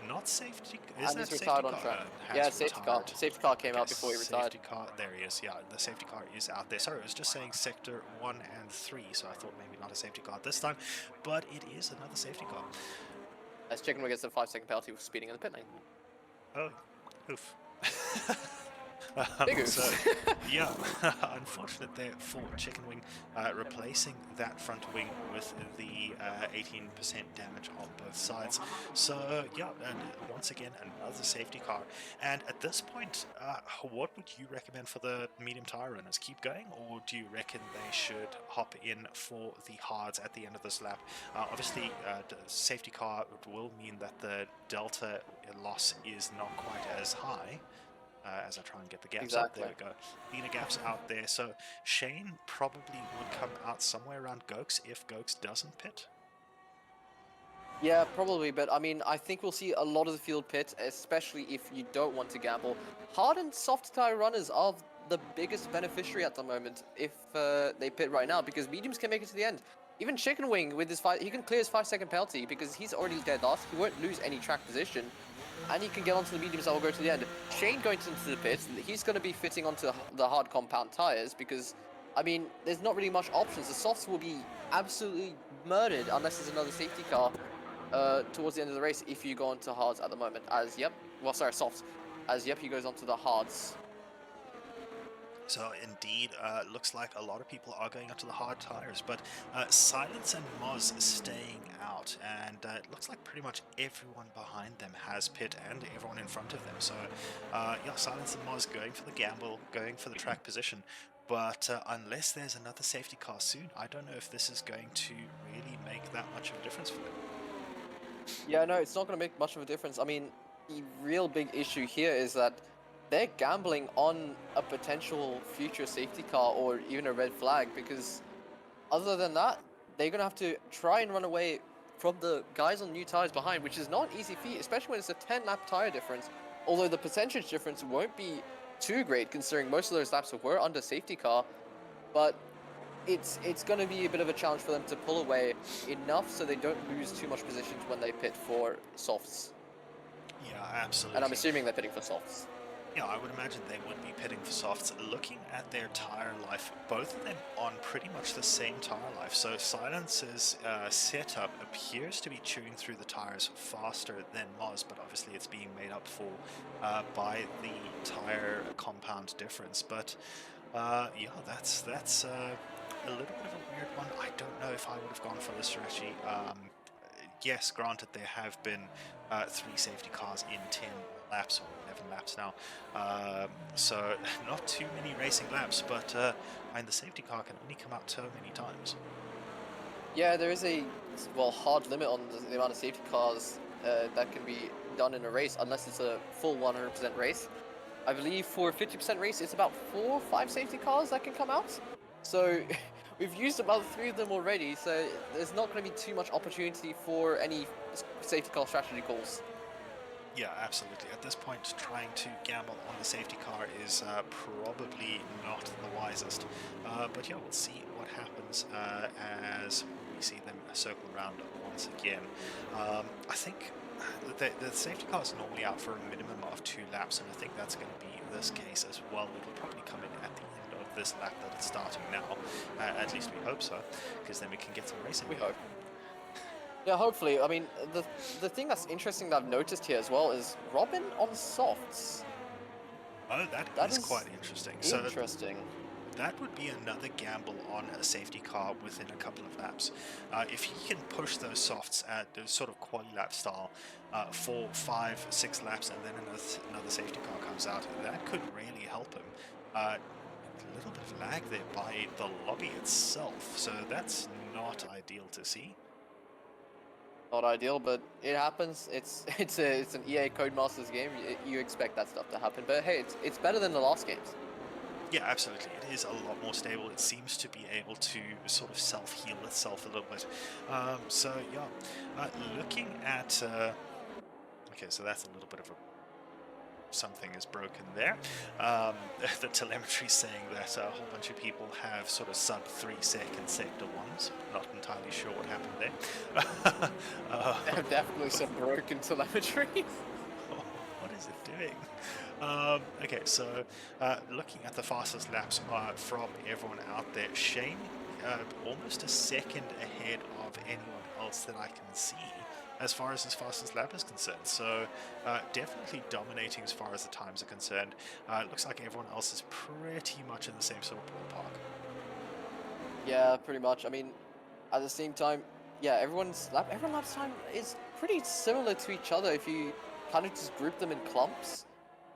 Not safety. Is And that he's safety retired on car? track. Has Yeah, safety car. retired. Safety car came Okay, out before he retired. safety car. There he is. Yeah, the safety car is out there. Sorry, it was just saying sector 1 and 3, so I thought maybe not a safety car this time, but it is another safety car. As Chicken gets a 5-second penalty for speeding in the pit lane. Oh, oof. Big oof. So, yeah, unfortunate there for Chicken Wing, replacing that front wing with the 18% damage on both sides. So, yeah, and once again, another safety car. And at this point, what would you recommend for the medium tire runners? Keep going, or do you reckon they should hop in for the hards at the end of this lap? Obviously, the safety car will mean that the delta loss is not quite as high. As I try and get the gaps up. There we go. Leaner gaps out there. So Shane probably would come out somewhere around Gokes if Gokes doesn't pit. Yeah, probably, but I mean, I think we'll see a lot of the field pit, especially if you don't want to gamble. Hard and soft tire runners are the biggest beneficiary at the moment if they pit right now, because mediums can make it to the end. Even Chicken Wing with his he can clear his 5-second penalty because he's already dead last. He won't lose any track position, and he can get onto the mediums that will go to the end. Shane going into the pits, he's going to be fitting onto the hard compound tires because, I mean, there's not really much options. The softs will be absolutely murdered unless there's another safety car towards the end of the race if you go onto hards at the moment. As softs. As he goes onto the hards. So indeed, looks like a lot of people are going up to the hard tires, but Silence and Moz staying out, and it looks like pretty much everyone behind them has pit and everyone in front of them. So yeah, Silence and Moz going for the gamble, going for the track position. But unless there's another safety car soon, I don't know if this is going to really make that much of a difference for them. Yeah, no, it's not going to make much of a difference. I mean, the real big issue here is that they're gambling on a potential future safety car or even a red flag, because other than that, they're going to have to try and run away from the guys on new tires behind, which is not an easy feat, especially when it's a 10-lap tire difference. Although the percentage difference won't be too great, considering most of those laps were under safety car, but it's going to be a bit of a challenge for them to pull away enough so they don't lose too much positions when they pit for softs. Yeah, absolutely. And I'm assuming they're pitting for softs. Yeah, I would imagine they would be pitting for softs. Looking at their tire life, both of them on pretty much the same tire life. So Silence's setup appears to be chewing through the tires faster than Moz, but obviously it's being made up for by the tire compound difference. But yeah, that's a little bit of a weird one. I don't know if I would have gone for this strategy. Yes, granted, there have been 3 safety cars in 10 laps, or 11 laps now, so not too many racing laps, but and the safety car can only come out so many times. Yeah, there is a hard limit on the amount of safety cars that can be done in a race, unless it's a full 100% race. I believe for a 50% race, it's about 4 or 5 safety cars that can come out. So we've used about 3 of them already, so there's not going to be too much opportunity for any safety car strategy calls. Yeah, absolutely. At this point, trying to gamble on the safety car is probably not the wisest. But yeah, we'll see what happens as we see them circle around once again. I think the safety car is normally out for a minimum of 2 laps, and I think that's going to be this case as well. It'll probably come in at the end of this lap that it's starting now. At least we hope so, because then we can get some racing. We hope. Yeah, hopefully. I mean, the thing that's interesting that I've noticed here as well is Robin on softs. Oh, That is is quite interesting. interesting. So that would be another gamble on a safety car within a couple of laps. If he can push those softs at the sort of quali lap style for 5, 6 laps, and then another safety car comes out, that could really help him. A little bit of lag there by the lobby itself, so that's not ideal to see. Not ideal, but it happens. It's an EA Codemasters game. You expect that stuff to happen, but hey, it's better than the last games. Yeah, absolutely. It is a lot more stable. It seems to be able to sort of self-heal itself a little bit. So yeah, looking at okay, so that's a little bit of a something is broken there. The telemetry saying that a whole bunch of people have sort of sub 3-second sector ones. Not entirely sure what happened there. Definitely some broken telemetry. What is it doing? Okay, so looking at the fastest laps from everyone out there, Shane almost a second ahead of anyone else that I can see as far as his fastest lap is concerned. So definitely dominating as far as the times are concerned. It looks like everyone else is pretty much in the same sort of ballpark. Yeah, pretty much. I mean, at the same time, yeah, everyone's lap's time is pretty similar to each other if you kind of just group them in clumps.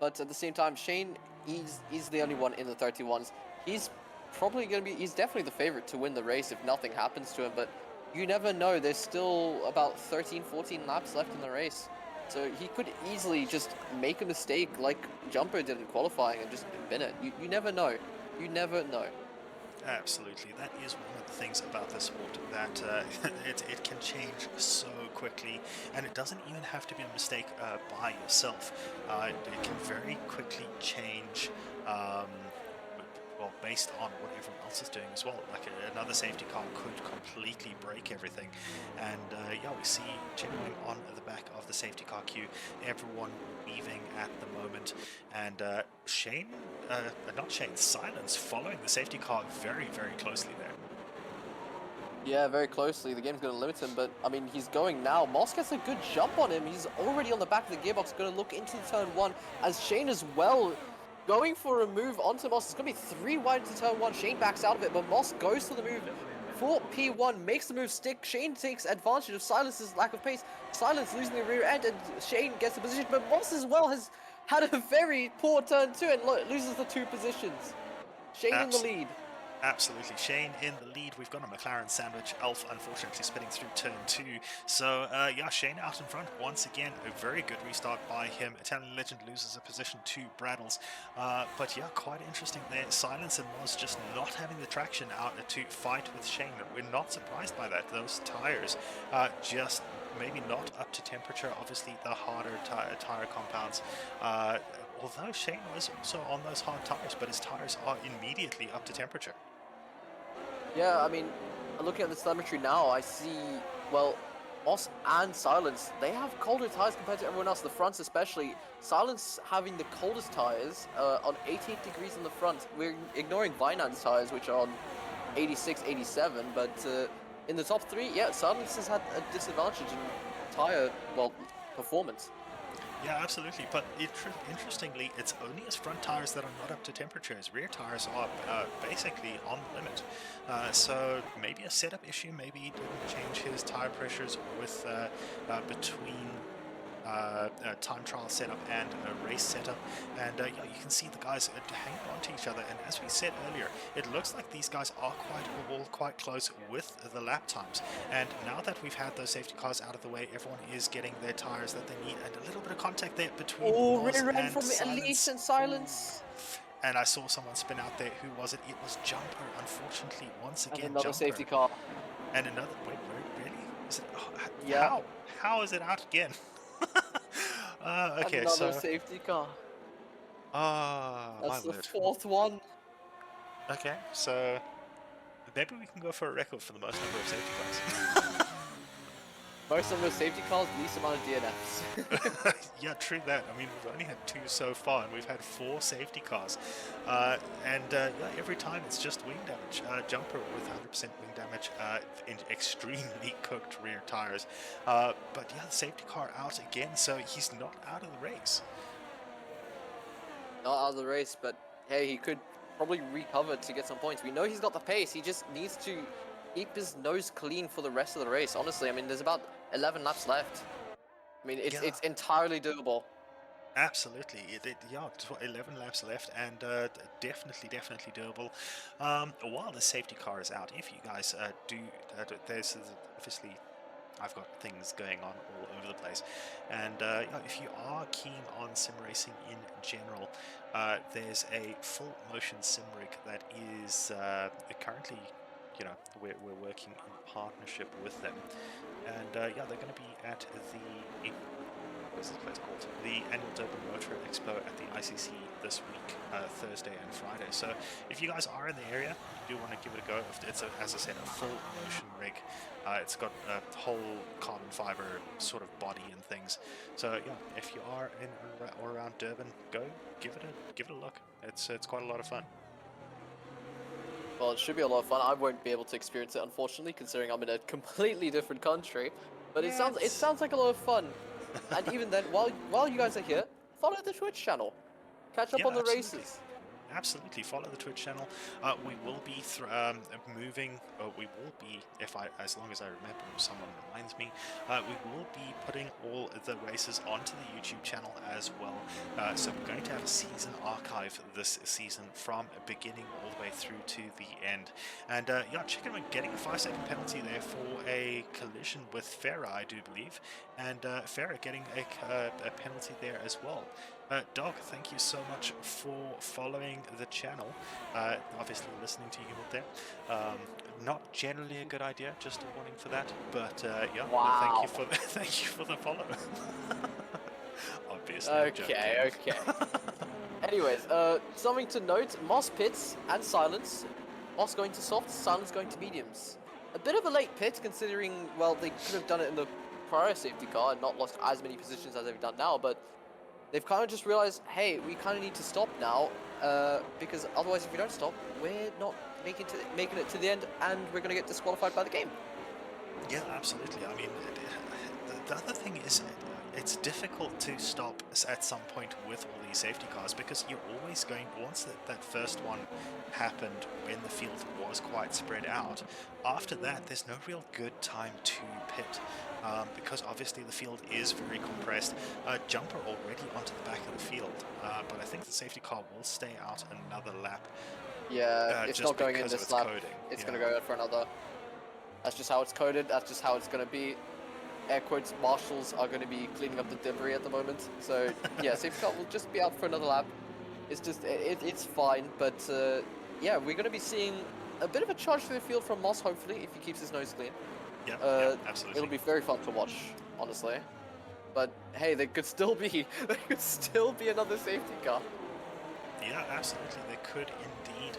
But at the same time, Shane, he's the only one in the 31s. He's he's definitely the favorite to win the race if nothing happens to him, but you never know. There's still about 13, 14 laps left in the race. So he could easily just make a mistake like Jumper did in qualifying and just bin it. You never know. You never know. Absolutely, that is one of the things about this sport, that it can change so quickly, and it doesn't even have to be a mistake by yourself. It can very quickly change, well, based on what everyone else is doing as well. Like another safety car could completely break everything, and yeah, we see genuine on the back of the safety car queue, everyone weaving at the moment, and Shane, not Shane, Silence following the safety car very, very closely there. Yeah, very closely. The game's going to limit him, but I mean, he's going now. Moss gets a good jump on him. He's already on the back of the gearbox, going to look into the turn 1 as Shane as well. Going for a move onto Moss. It's going to be 3 wide to turn 1. Shane backs out of it, but Moss goes for the move for P1, makes the move stick. Shane takes advantage of Silence's lack of pace. Silence losing the rear end, and Shane gets the position, but Moss as well has had a very poor turn 2 and loses the 2 positions. Shane in the lead. Absolutely, Shane in the lead. We've got a McLaren sandwich. Elf unfortunately spinning through turn 2. So yeah, Shane out in front once again. A very good restart by him. Italian Legend loses a position to Braddles. But yeah, quite interesting there. Silence and was just not having the traction out to fight with Shane. We're not surprised by that. Those tires just maybe not up to temperature. Obviously, the harder tire compounds. Although Shane was also on those hard tires, but his tires are immediately up to temperature. Yeah, I mean, looking at the telemetry now, I see, well, Moss and Silence, they have colder tires compared to everyone else, the fronts especially. Silence having the coldest tires on 88 degrees in the front. We're ignoring Vinan's tires, which are on 86, 87, but in the top 3, yeah, Silence has had a disadvantage in tire, well, performance. Yeah, absolutely. But interestingly, it's only his front tires that are not up to temperature. His rear tires are basically on the limit. So maybe a setup issue. Maybe he didn't change his tire pressures with between time trial setup and a race setup, and yeah, you can see the guys hanging on to each other, and as we said earlier, it looks like these guys are quite close with the lap times, and now that we've had those safety cars out of the way, everyone is getting their tires that they need, and a little bit of contact there between Oh, Moz rear end and from Elite and Silence. And I saw someone spin out there. Who was it? It was Jumper. Unfortunately, once And again, another Jumper. safety car. And another. Wait, really? Is it? Oh, Yeah, how? How is it out again? Okay, another so. safety car. My That's the word. fourth one. Okay, so maybe we can go for a record for the most number of safety cars. Most number of safety cars, least amount of DNFs. Yeah, true that. I mean, we've only had 2 so far, and we've had 4 safety cars. Yeah, every time it's just wing damage. Jumper with 100% wing damage, in extremely cooked rear tires. But yeah, the safety car out again, so he's not out of the race. Not out of the race, but hey, he could probably recover to get some points. We know he's got the pace. He just needs to keep his nose clean for the rest of the race. Honestly, I mean, there's about 11 laps left. I mean, Yeah, it's entirely doable. absolutely. Yeah, 11 laps left, and definitely doable. While the safety car is out, if you guys there's obviously I've got things going on all over the place, and yeah, if you are keen on sim racing in general, there's a full motion sim rig that is currently, we're working in partnership with them, and yeah, they're going to be at the what's this place called? The annual Durban Motor Expo at the ICC this week, Thursday and Friday. So if you guys are in the area, you do want to give it a go. It's, as I said, a full motion rig. It's got a whole carbon fiber sort of body and things. So yeah, if you are in or around Durban, go give it a look. It's quite a lot of fun. Well, it should be a lot of fun. I won't be able to experience it, unfortunately, considering I'm in a completely different country. But Yeah, it sounds like a lot of fun. And even then, while you guys are here, follow the Twitch channel. Catch up yeah, on the absolutely. races. Absolutely, follow the Twitch channel. We will be moving. We will be, as long as I remember, or someone reminds me, we will be putting all the races onto the YouTube channel as well. So we're going to have a season archive this season from beginning all the way through to the end. And yeah, chicken, we're getting a 5-second penalty there for a collision with Farah, I do believe, and Farah getting a penalty there as well. Dog, thank you so much for following the channel. Obviously, listening to you out there. Not generally a good idea. Just a warning for that. But yeah, no, thank Wow. you for thank you for the follow. Obviously, I'm Okay, joking. okay. Anyways, something to note: Moss pits and Silence. Moss going to softs, Silence going to mediums. A bit of a late pit, considering well they could have done it in the prior safety car and not lost as many positions as they've done now, but they've kind of just realized, hey, we kind of need to stop now, because otherwise, if we don't stop, we're not making it to the end, and we're going to get disqualified by the game. Yeah, absolutely. I mean, the other thing is, it's difficult to stop at some point with all these safety cars because you're always going, once that first one happened when the field was quite spread out, after that, there's no real good time to pit. Because obviously the field is very compressed. Jumper already onto the back of the field, but I think the safety car will stay out another lap. Yeah, it's Just not going in because of this its lap. coding. It's Yeah. going to go out for another. That's just how it's coded. That's just how it's going to be. Air quotes, marshals are going to be cleaning up the debris at the moment. So, yeah, safety car will just be out for another lap. It's just, it's fine. But, yeah, we're going to be seeing a bit of a charge to the field from Moss, hopefully, if he keeps his nose clean. Yeah, absolutely. It'll be very fun to watch, honestly. But, hey, there could still be, another safety car. Yeah, absolutely, they could indeed.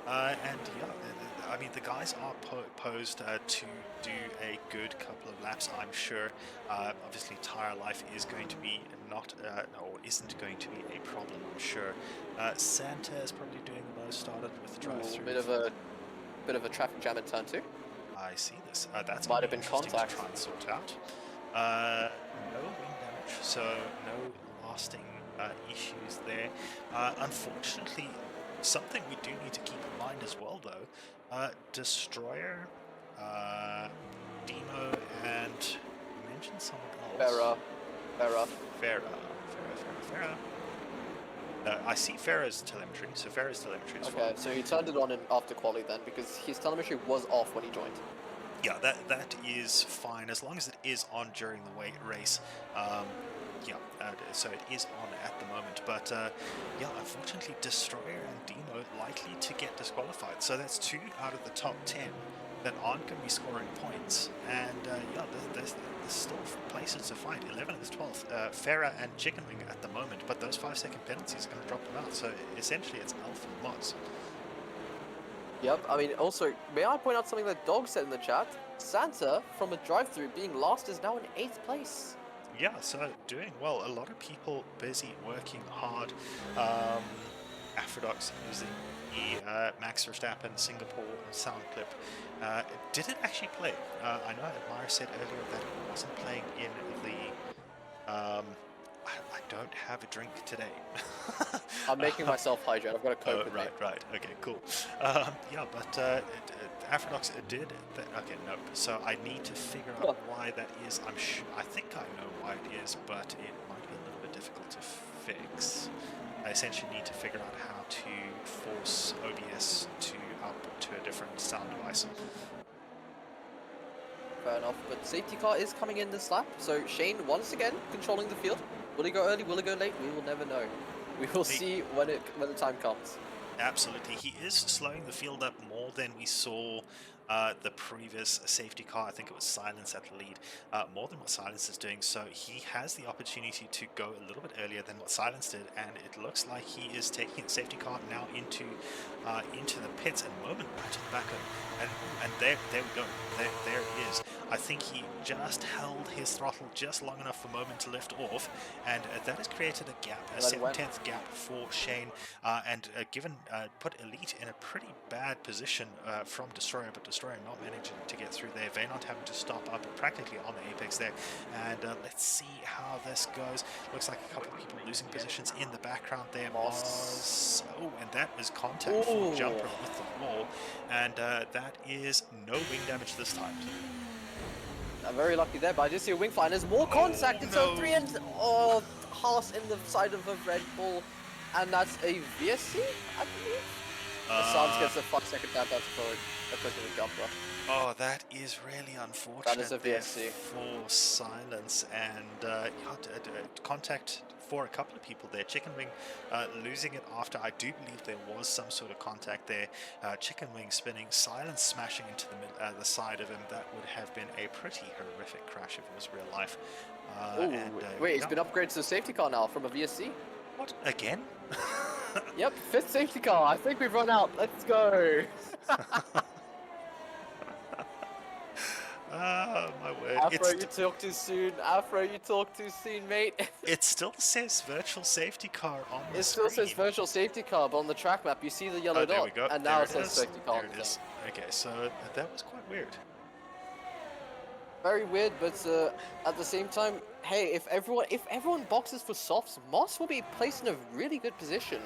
And yeah, I mean, the guys are posed to do a good couple of laps, I'm sure. Obviously, tire life is going to be not, or isn't going to be a problem, I'm sure. Santa is probably doing the most, started with the drive-through. Bit of a traffic jam in turn 2. I see this. That's Might going to have be been interesting contact. to try and sort out. No wing damage, so no lasting issues there. Unfortunately, something we do need to keep in mind as well, though, Destroyer, Demo, and you mentioned someone else. Farah. No, I see Farah's telemetry, so Farah's telemetry is fine. Okay, so he turned it on in after quali then, because his telemetry was off when he joined. Yeah, that is fine as long as it is on during the race. Yeah, so it is on at the moment, but yeah, unfortunately, Destroyer and Demo likely to get disqualified. So that's 2 out of the top 10 that aren't going to be scoring points, and yeah, there's still places to fight. 11th to 12th, Farah and Chicken Wing at the moment, but those 5-second penalties are going to drop them out. So essentially, it's Alpha and Moz. Yep, I mean, also, may I point out something that Dog said in the chat? Santa, from a drive-through being last, is now in 8th place. Yeah, so doing well. A lot of people busy working hard. Um, Aphrodite using the Max Verstappen Singapore sound clip. Did it actually play? I know Admire said earlier that it wasn't playing in the. I don't have a drink today. I'm making myself hydrate. I've got a Coke with me. Right. Okay, cool. Yeah, but Aphrodite did. Okay, no. So I need to figure out why that is. I think I know why it is, but it might be a little bit difficult to fix. I essentially need to figure out how to force OBS to output to a different sound device. Fair enough, but safety car is coming in this lap, so Shane once again controlling the field. Will he go early? Will he go late? We will never know. We will see when the time comes. Absolutely, he is slowing the field up more than we saw the previous safety car. I think it was Silence at the lead, more than what Silence is doing. So he has the opportunity to go a little bit earlier than what Silence did, and it looks like he is taking the safety car now into the pits. And Moment right to the back of, and there we go. There it is. I think he just held his throttle just long enough for Moment to lift off, and that has created a gap, a 7/10th gap for Shane, and put Elite in a pretty bad position from Destroyer, but Destroyer not managing to get through there. Vaynant having to stop up practically on the apex there, and let's see how this goes. Looks like a couple of people losing positions in the background there. Moz, and that was contact for Jumper with the wall, and that is no wing damage this time. I'm very lucky there, but I did see a wing fly, and there's more contact in zone 3, and Haas in the side of a Red Bull, and that's a VSC, I believe? Sans gets a 5-second tap, that's for a quick little jumper. Oh, that is really unfortunate. That is a VSC. For Silence, and contact for a couple of people there. Chicken Wing losing it after, I do believe there was some sort of contact there. Chicken Wing spinning, Silence smashing into the side of him. That would have been a pretty horrific crash if it was real life. Wait, it's been upgraded to a safety car now from a VSC? What, again? Yep, 5th safety car. I think we've run out. Let's go. Oh, my word. Afro, you talk too soon. Afro, you talk too soon, mate. It still says virtual safety car on the screen. It still says virtual safety car, but on the track map, you see the yellow dot. There we go. And now it says safety car. There it is. Okay, so that was quite weird. Very weird, but at the same time, hey, if everyone boxes for softs, Moss will be placed in a really good position.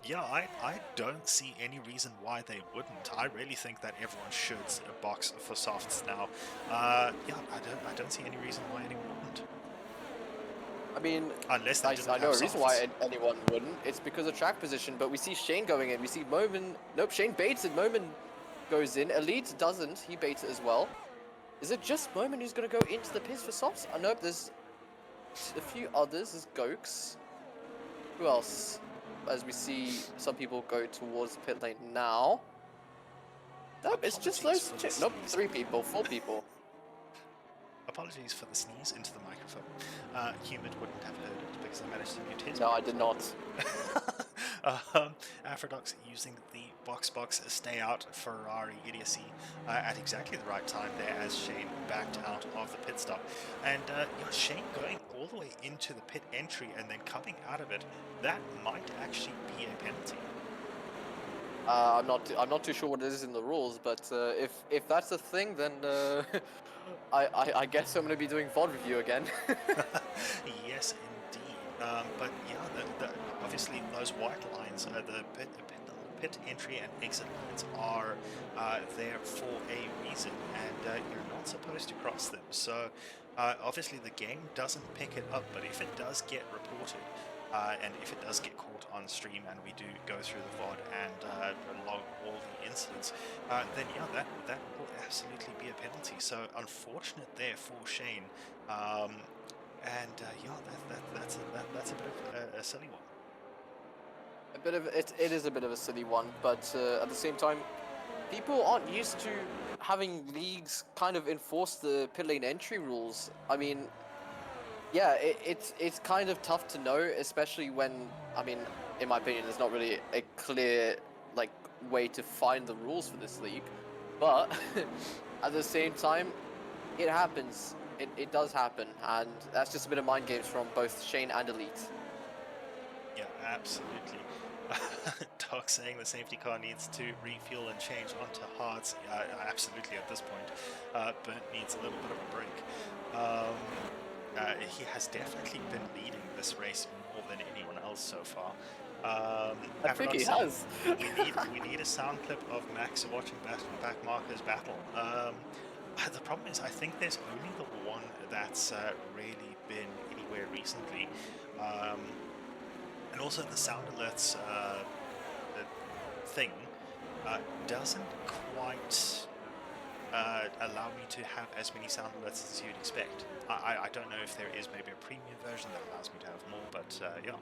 Yeah, I don't see any reason why they wouldn't. I really think that everyone should box for softs now. Yeah, I don't see any reason why anyone wouldn't. I mean, unless they I know a reason why anyone wouldn't. It's because of track position, but we see Shane going in. We see Momin. Nope, Shane baits it. Momin goes in. Elite doesn't. He baits it as well. Is it just Momin who's going to go into the pits for softs? Nope, there's a few others. There's Gokes. Who else? As we see some people go towards the pit lane now. Nope, it's just those two. Nope, 3 people, 4 people. Apologies for the sneeze into the microphone. Humid wouldn't have heard it because I managed to mute his. No, I did not. Aphrodite using the box stay out Ferrari idiocy at exactly the right time there as Shane backed out of the pit stop, and Shane going all the way into the pit entry and then coming out of it. That might actually be a penalty. I'm not too sure what it is in the rules, but if that's a thing, then I guess I'm going to be doing VOD review again. Yes, indeed. But yeah, obviously those white lines, the pit entry and exit lines are there for a reason, and you're not supposed to cross them. So obviously the game doesn't pick it up, but if it does get reported, and if it does get caught on stream and we do go through the VOD and log all the incidents, then yeah, that will absolutely be a penalty. So unfortunate there for Shane. And yeah, that's a bit of a silly one. A bit of it. It is a bit of a silly one, but at the same time, people aren't used to having leagues kind of enforce the pit lane entry rules. I mean, yeah, it's kind of tough to know, especially when, I mean, in my opinion, there's not really a clear like way to find the rules for this league. But at the same time, it happens. It does happen, and that's just a bit of mind games from both Shane and Elite. Yeah, absolutely. Doc saying the safety car needs to refuel and change onto hards. Absolutely at this point. Burnt needs a little bit of a break. He has definitely been leading this race more than anyone else so far. I think he has. we need a sound clip of Max watching back markers battle. The problem is, I think there's only the one that's really been anywhere recently. And also the sound alerts thing doesn't quite allow me to have as many sound alerts as you'd expect. I don't know if there is maybe a premium version that allows me to have more, but yeah.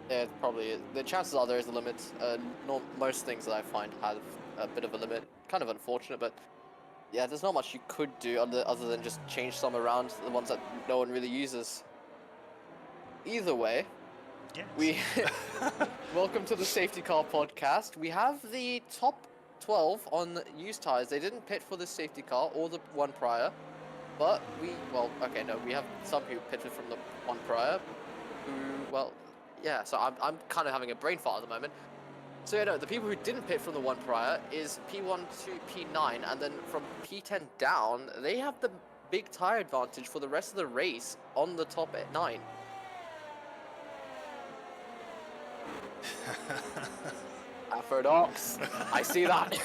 Yeah, it's probably the chances are there is a limit. Not most things that I find have a bit of a limit. Kind of unfortunate, but yeah, there's not much you could do other than just change some around the ones that no one really uses. Either way, Yes. we welcome to the Safety Car Podcast. We have the top 12 on used tires. They didn't pit for the safety car or the one prior, but we have some who pitted from the one prior. So I'm kind of having a brain fart at the moment. So yeah, no, the people who didn't pit from the one prior is P1 to P9, and then from P10 down, they have the big tire advantage for the rest of the race on the top 9. Afrodox, I see that.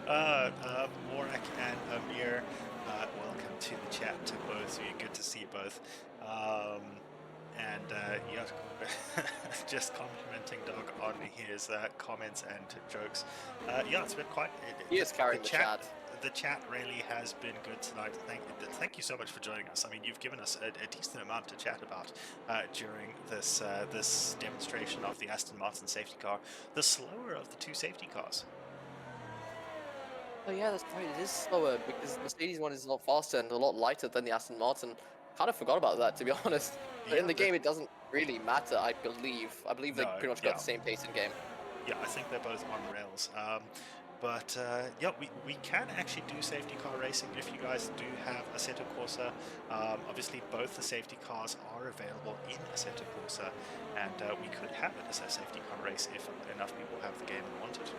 Morak and Amir, welcome to the chat to both of you. Good to see you both. Yeah, just complimenting Doug on his comments and jokes. Yeah, it's been quite. He is carrying the chat. The chat really has been good tonight. Thank you so much for joining us. I mean, you've given us a decent amount to chat about during this this demonstration of the Aston Martin safety car, the slower of the two safety cars. Oh yeah, that's right. It is slower because the Mercedes one is a lot faster and a lot lighter than the Aston Martin. Kind of forgot about that, to be honest. But Yeah, in the game, it doesn't really matter. I believe they No, pretty much got the same pace in game. Yeah, I think they're both on rails. Yeah, we can actually do safety car racing if you guys do have Assetto Corsa. Obviously, both the safety cars are available in Assetto Corsa, and we could have it as a safety car race if enough people have the game and want it.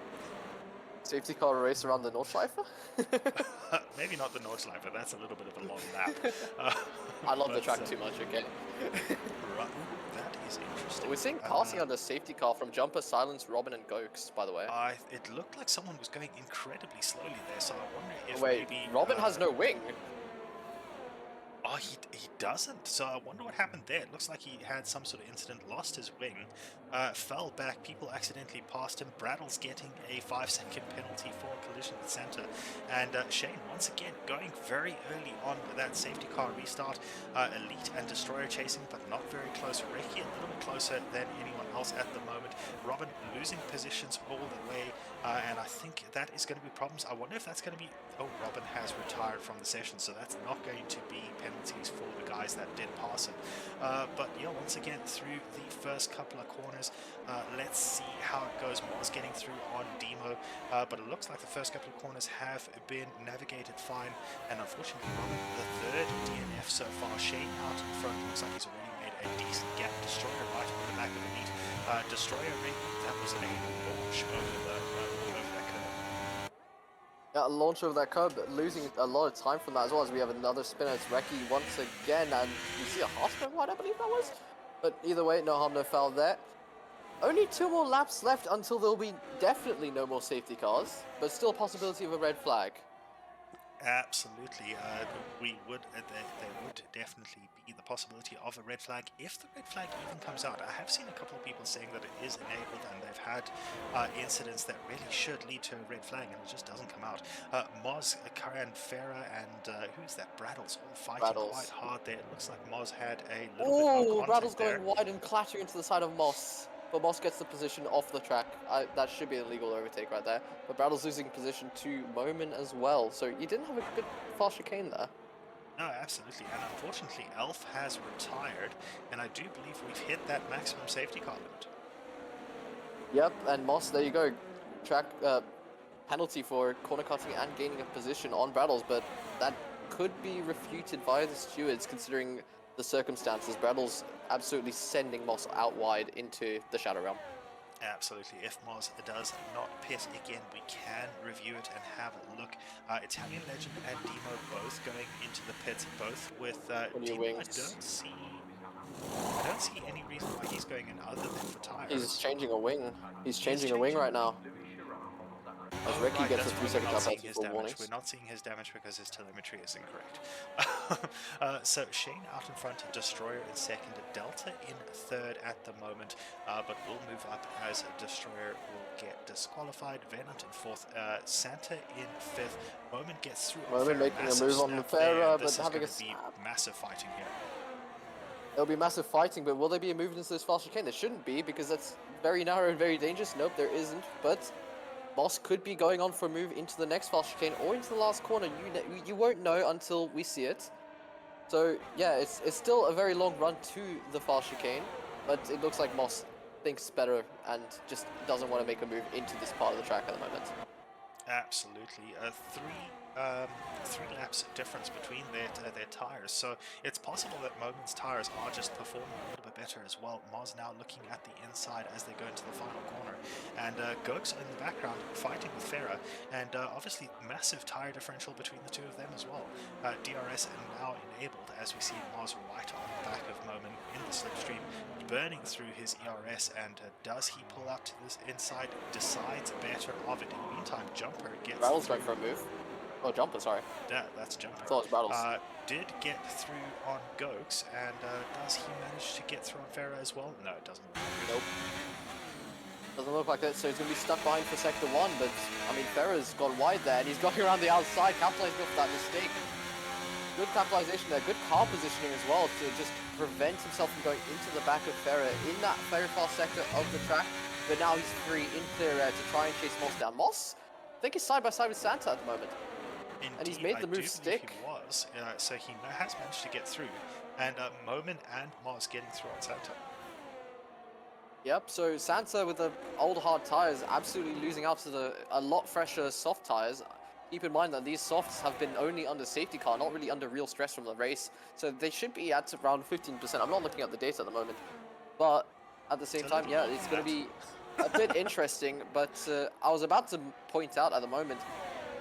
Safety car race around the Nordschleife? Maybe not the Nordschleife, that's a little bit of a long lap. I love the track too much, okay? That is interesting. We're seeing passing on the safety car from Jumper, Silence, Robin, and Gokes, by the way. It looked like someone was going incredibly slowly there, so I wonder if maybe... Robin has no wing. Oh, he doesn't. So I wonder what happened there. It looks like he had some sort of incident, lost his wing, fell back, people accidentally passed him. Braddle's getting a 5-second penalty for a collision with center. And Shane, once again, going very early on that safety car restart. Elite and Destroyer chasing, but not very close. Reki a little bit closer than anyone else at the moment. Robin losing positions all the way, and I think that is going to be problems. I wonder if that's going to be... Oh, Robin has retired from the session, so that's not going to be penalties for the guys that did pass him. But yeah, once again, through the first couple of corners, let's see how it goes. Mars getting through on Demo, but it looks like the first couple of corners have been navigated fine, and unfortunately, Robin, the third DNF so far. Shane out in front, looks like he's already made a decent gap. Destroyer right on the back of the meet. Destroyer, maybe that was a launch over that curve. Yeah, a launch over that curb, losing a lot of time from that as well, as we have another spinner. It's Reki once again, and you see a half spin wide, I believe that was. But either way, no harm, no foul there. Only 2 more laps left until there'll be definitely no more safety cars, but still a possibility of a red flag. Absolutely. There would definitely be the possibility of a red flag if the red flag even comes out. I have seen a couple of people saying that it is enabled, and they've had incidents that really should lead to a red flag, and it just doesn't come out. Moz, Karan, Farah, and who's that? Brattles all fighting quite Rattles. hard there. It looks like Moz had a little bit of Oh, Rattle's contact there. going wide and clattering into the side of Moss. But Moss gets the position off the track. That should be an illegal overtake right there. But Rattle's losing position to Moment as well. So you didn't have a good fast chicane there. No, absolutely. And unfortunately, Elf has retired, and I do believe we've hit that maximum safety car limit. Yep, and Moss, there you go. Track penalty for corner cutting and gaining a position on Brattles, but that could be refuted by the stewards considering the circumstances. Brattles absolutely sending Moss out wide into the Shadow Realm. Absolutely. If Moz does not pit again, we can review it and have a look. Italian Legend and Demo both going into the pits, both with On your Demo. I wings. don't see any reason why he's going in other than for tires. He's changing a wing. He's He is changing a wing right now. As Oh, Ricky right, gets a that's why 3-second we're not jump seeing out his for damage. warnings. We're not seeing his damage because his telemetry is incorrect. So Shane out in front, Destroyer in second, Delta in third at the moment, but will move up as Destroyer will get disqualified. Venant in fourth, Santa in fifth. Moment gets through. Moment Farah, making a massive move on the snap there. Farah, This but is having going a to be snap. massive fighting here. There'll be massive fighting, but will there be a movement into this fast chicane? There shouldn't be, because that's very narrow and very dangerous. Nope, there isn't, but Moss could be going on for a move into the next fast chicane or into the last corner. You won't know until we see it. So yeah, it's still a very long run to the fast chicane, but it looks like Moss thinks better and just doesn't want to make a move into this part of the track at the moment. Absolutely, three laps difference between their tires, so it's possible that Moment's tires are just performing a little bit better as well. Moz now looking at the inside as they go into the final corner, and Gokes in the background fighting with Farah, and obviously massive tire differential between the two of them as well. DRS now enabled as we see Moz right on the back of Moment in the slipstream, burning through his ERS, and does he pull out to this inside? Decides better of it. In the meantime, Jumper gets Rattle's through. going for a move. Oh, Jumper, sorry. Yeah, that's Jumper. I thought it was Rattles. Did get through on Gokes, and does he manage to get through on Farah as well? No, it doesn't. Nope. Doesn't look like that, so he's going to be stuck behind for sector 1, but, I mean, Farah's gone wide there, and he's going around the outside, capitalizing off that mistake. Good capitalization there, good car positioning as well to just prevent himself from going into the back of Farah in that very fast sector of the track, but now he's free in clear air to try and chase Moss down. Moss, I think he's side by side with Santa at the moment. Indeed, And he's made the move stick. He was, so he has managed to get through, and Moment and Moz getting through on Santa. Yep, so Santa with the old hard tires absolutely losing out to a lot fresher soft tires. Keep in mind that these softs have been only under safety car, not really under real stress from the race. So they should be at around 15%. I'm not looking at the data at the moment. But at the same time, yeah, it's going to be a bit interesting. But I was about to point out at the moment,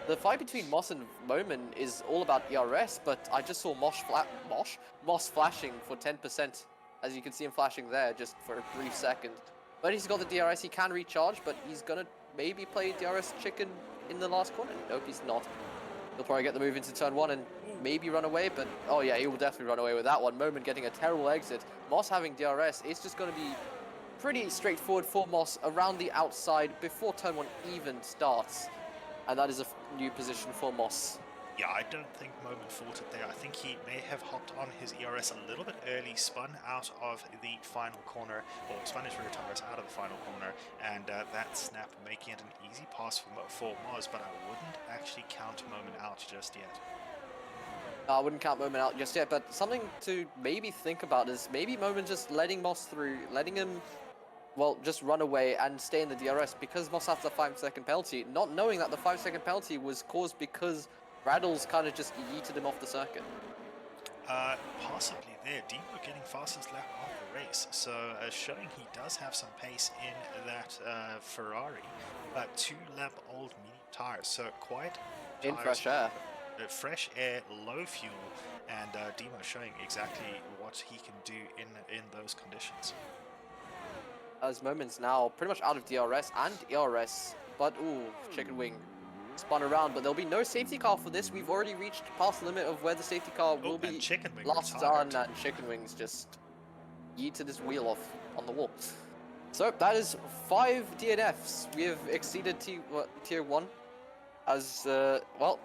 the fight between Moss and Moment is all about ERS, but I just saw Moss flashing for 10%. As you can see him flashing there just for a brief second. But he's got the DRS, he can recharge, but he's going to maybe play DRS chicken in the last corner. Nope, he's not. He'll probably get the move into turn 1 and maybe run away, but oh yeah, he will definitely run away with that one. Moment getting a terrible exit. Moss having DRS, it's just going to be pretty straightforward for Moss around the outside before turn 1 even starts. And that is a new position for Moss. Yeah, I don't think Moment fought it there. I think he may have hopped on his ERS a little bit early, spun out of the final corner, or spun his rear tires out of the final corner, and that snap making it an easy pass for Moz, but I wouldn't actually count Moment out just yet. I wouldn't count Moment out just yet, but something to maybe think about is maybe Moment just letting Moss through, letting him, well, just run away and stay in the DRS because Moss has the 5-second penalty, not knowing that the 5-second penalty was caused because Rattles kind of just yeeted him off the circuit. Possibly there. Demo getting fastest lap of the race, so showing he does have some pace in that Ferrari. 2-lap old medium tires, so quite in fresh air. Fresh air, low fuel, and Demo showing exactly what he can do in those conditions. As Moment's now pretty much out of DRS and ERS, but ooh, chicken wing. spun around, but there'll be no safety car for this. We've already reached past the limit of where the safety car Oh, will and be Chicken Wing last retired. done, and Chicken Wings just yeeted his wheel off on the wall. So that is 5 DNFs. We have exceeded tier 1 as, well,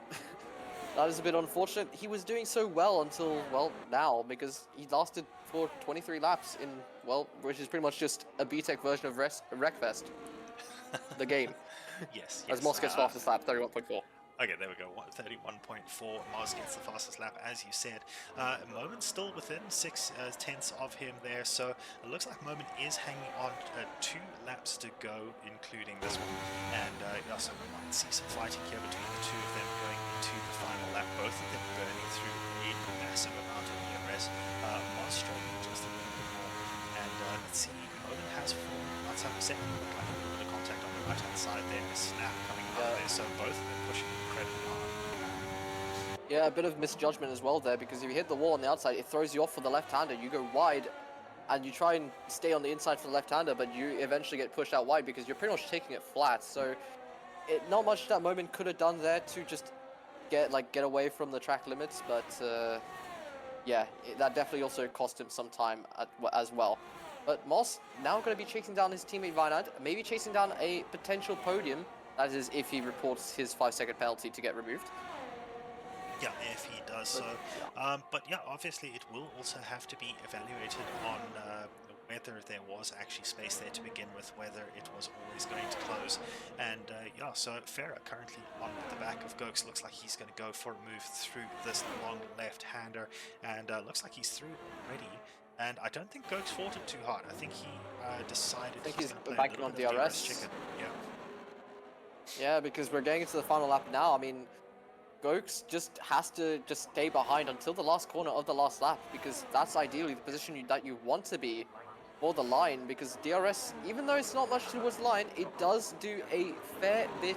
that is a bit unfortunate. He was doing so well until, well, now, because he lasted for 23 laps in, well, which is pretty much just a BTEC version of Wreckfest, the game. Yes, As yes. Moss gets fastest lap, 31.4. Okay, there we go. 31.4. Moz gets the fastest lap, as you said. Moment's still within 6 tenths of him there, so it looks like Moment is hanging on 2 laps to go, including this one. And yeah, so we might see some fighting here between the two of them going into the final lap. Both of them burning through a massive amount of ERS. Moz struggling just a little bit more. And let's see, Moment has fallen outside the second. Looked like a little bit of contact on the right-hand side there. A snap coming out of there, so both of them pushing incredibly hard. Yeah, a bit of misjudgment as well there, because if you hit the wall on the outside, it throws you off for the left-hander. You go wide, and you try and stay on the inside for the left-hander, but you eventually get pushed out wide because you're pretty much taking it flat. So, not much that Moment could have done there to just get away from the track limits, but yeah, that definitely also cost him some time as well. But Moss now going to be chasing down his teammate Vinad, maybe chasing down a potential podium. That is if he reports his 5-second penalty to get removed. Yeah, if he does so. But yeah, obviously it will also have to be evaluated on whether there was actually space there to begin with, whether it was always going to close. And yeah, so Farah currently on the back of Gokes, looks like he's going to go for a move through this long left-hander, and looks like he's through already. And I don't think Gokes fought it too hard. I think he decided he's going to play a little bit of DRS chicken. Yeah. Yeah, because we're getting into the final lap now. I mean, Gokes just has to just stay behind until the last corner of the last lap, because that's ideally the position that you want to be for the line, because DRS, even though it's not much towards the line, it does do a fair bit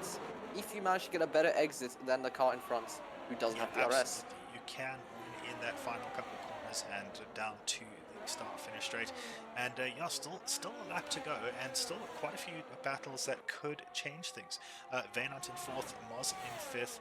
if you manage to get a better exit than the car in front, who doesn't have DRS. Absolutely. You can win in that final couple of corners and down to the start finish straight. And yeah, still a lap to go, and still quite a few battles that could change things. Vaynant in 4th, Moz in 5th.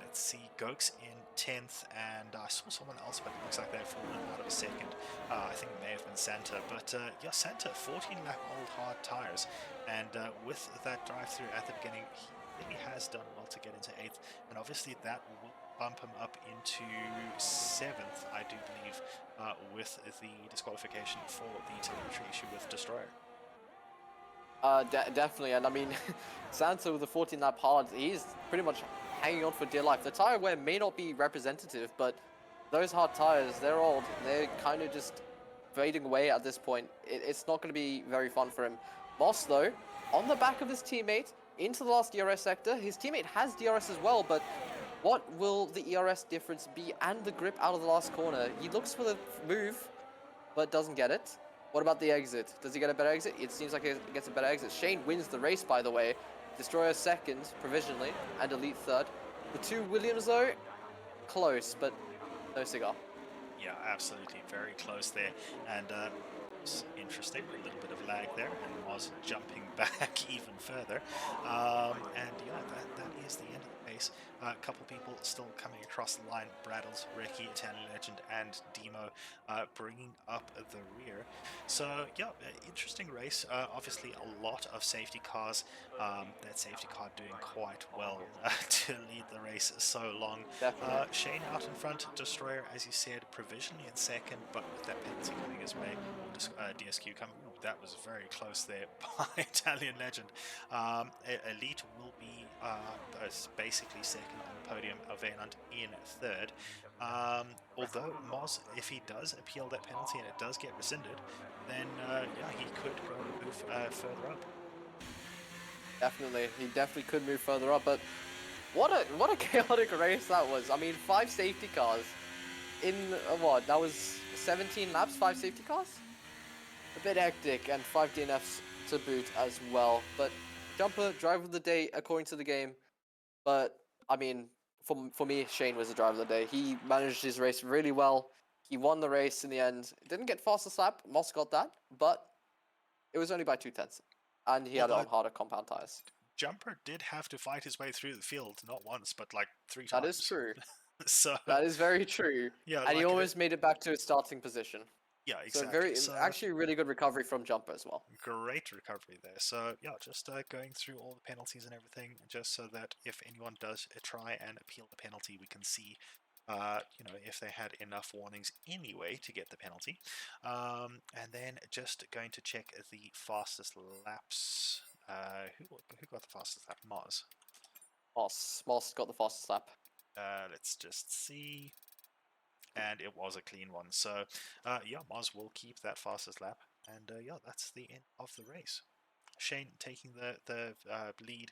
Let's see, Gokes in 10th, and I saw someone else, but it looks like they've fallen out of a second. I think it may have been Santa, but yeah, Santa, 14-lap old hard tires, and with that drive-through at the beginning, he really has done well to get into 8th, and obviously that will bump him up into 7th, I do believe, with the disqualification for the telemetry issue with Destroyer. Definitely, and I mean, Santa with the 14-lap hard, he's pretty much hanging on for dear life. The tire wear may not be representative, but those hard tires, they're old. They're kind of just fading away at this point. It's not going to be very fun for him. Moss, though, on the back of his teammate, into the last DRS sector. His teammate has DRS as well, but what will the ERS difference be and the grip out of the last corner? He looks for the move, but doesn't get it. What about the exit? Does he get a better exit? It seems like he gets a better exit. Shane wins the race, by the way. Destroyer second, provisionally, and Elite third. The two Williams, though, close, but no cigar. Yeah, absolutely, very close there. And it's interesting, a little bit of lag there, and Moz jumping back even further. And yeah, that is the end of the race. A couple people still coming across the line. Braddles, Reki, Italian Legend, and Demo bringing up the rear. So yeah, interesting race. Obviously a lot of safety cars. That safety car doing quite well to lead the race so long. Shane out in front, Destroyer, as you said, provisionally in second, but with that penalty coming his way, DSQ coming. Ooh, that was very close there by Italian Legend. Elite will be basically second on the podium, Vaynant in third. Although Moz, if he does appeal that penalty and it does get rescinded, then yeah, he could go move further up. Definitely, he definitely could move further up, but what a chaotic race that was. I mean, 5 safety cars in what? That was 17 laps, 5 safety cars? A bit hectic, and 5 DNFs to boot as well. But Jumper, driver of the day according to the game. But I mean, for me, Shane was the driver of the day. He managed his race really well. He won the race in the end. Didn't get fastest lap. Moss got that, but it was only by 2 tenths, and he had on harder compound tires. Jumper did have to fight his way through the field, not once, but like three That is times. true. So That is very true. yeah, And he like almost made it back to his starting position. yeah, So exactly. very, So actually, really good recovery from Jumper as well. great recovery there. So yeah, just going through all the penalties and everything, just so that if anyone does try and appeal the penalty, we can see, if they had enough warnings anyway to get the penalty. And then just going to check the fastest laps. Who got the fastest lap? Mars. Moss got the fastest lap. Let's just see. And it was a clean one. So, yeah, Mars will keep that fastest lap. And yeah, that's the end of the race. Shane taking the lead,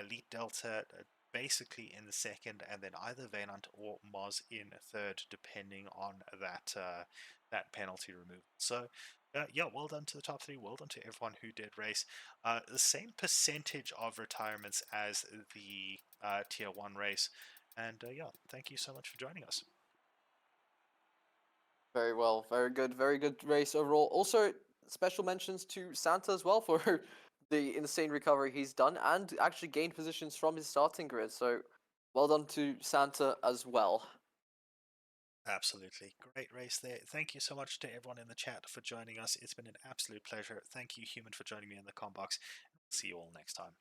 lead Delta basically in the second, and then either Vaynant or Moz in third, depending on that penalty removal. So, yeah, well done to the top three. Well done to everyone who did race. The same percentage of retirements as the Tier 1 race. And yeah, thank you so much for joining us. Very well, very good race overall. Also, special mentions to Santa as well for the insane recovery he's done and actually gained positions from his starting grid. So, well done to Santa as well. Absolutely. Great race there. Thank you so much to everyone in the chat for joining us. It's been an absolute pleasure. Thank you, Human, for joining me in the com box. See you all next time.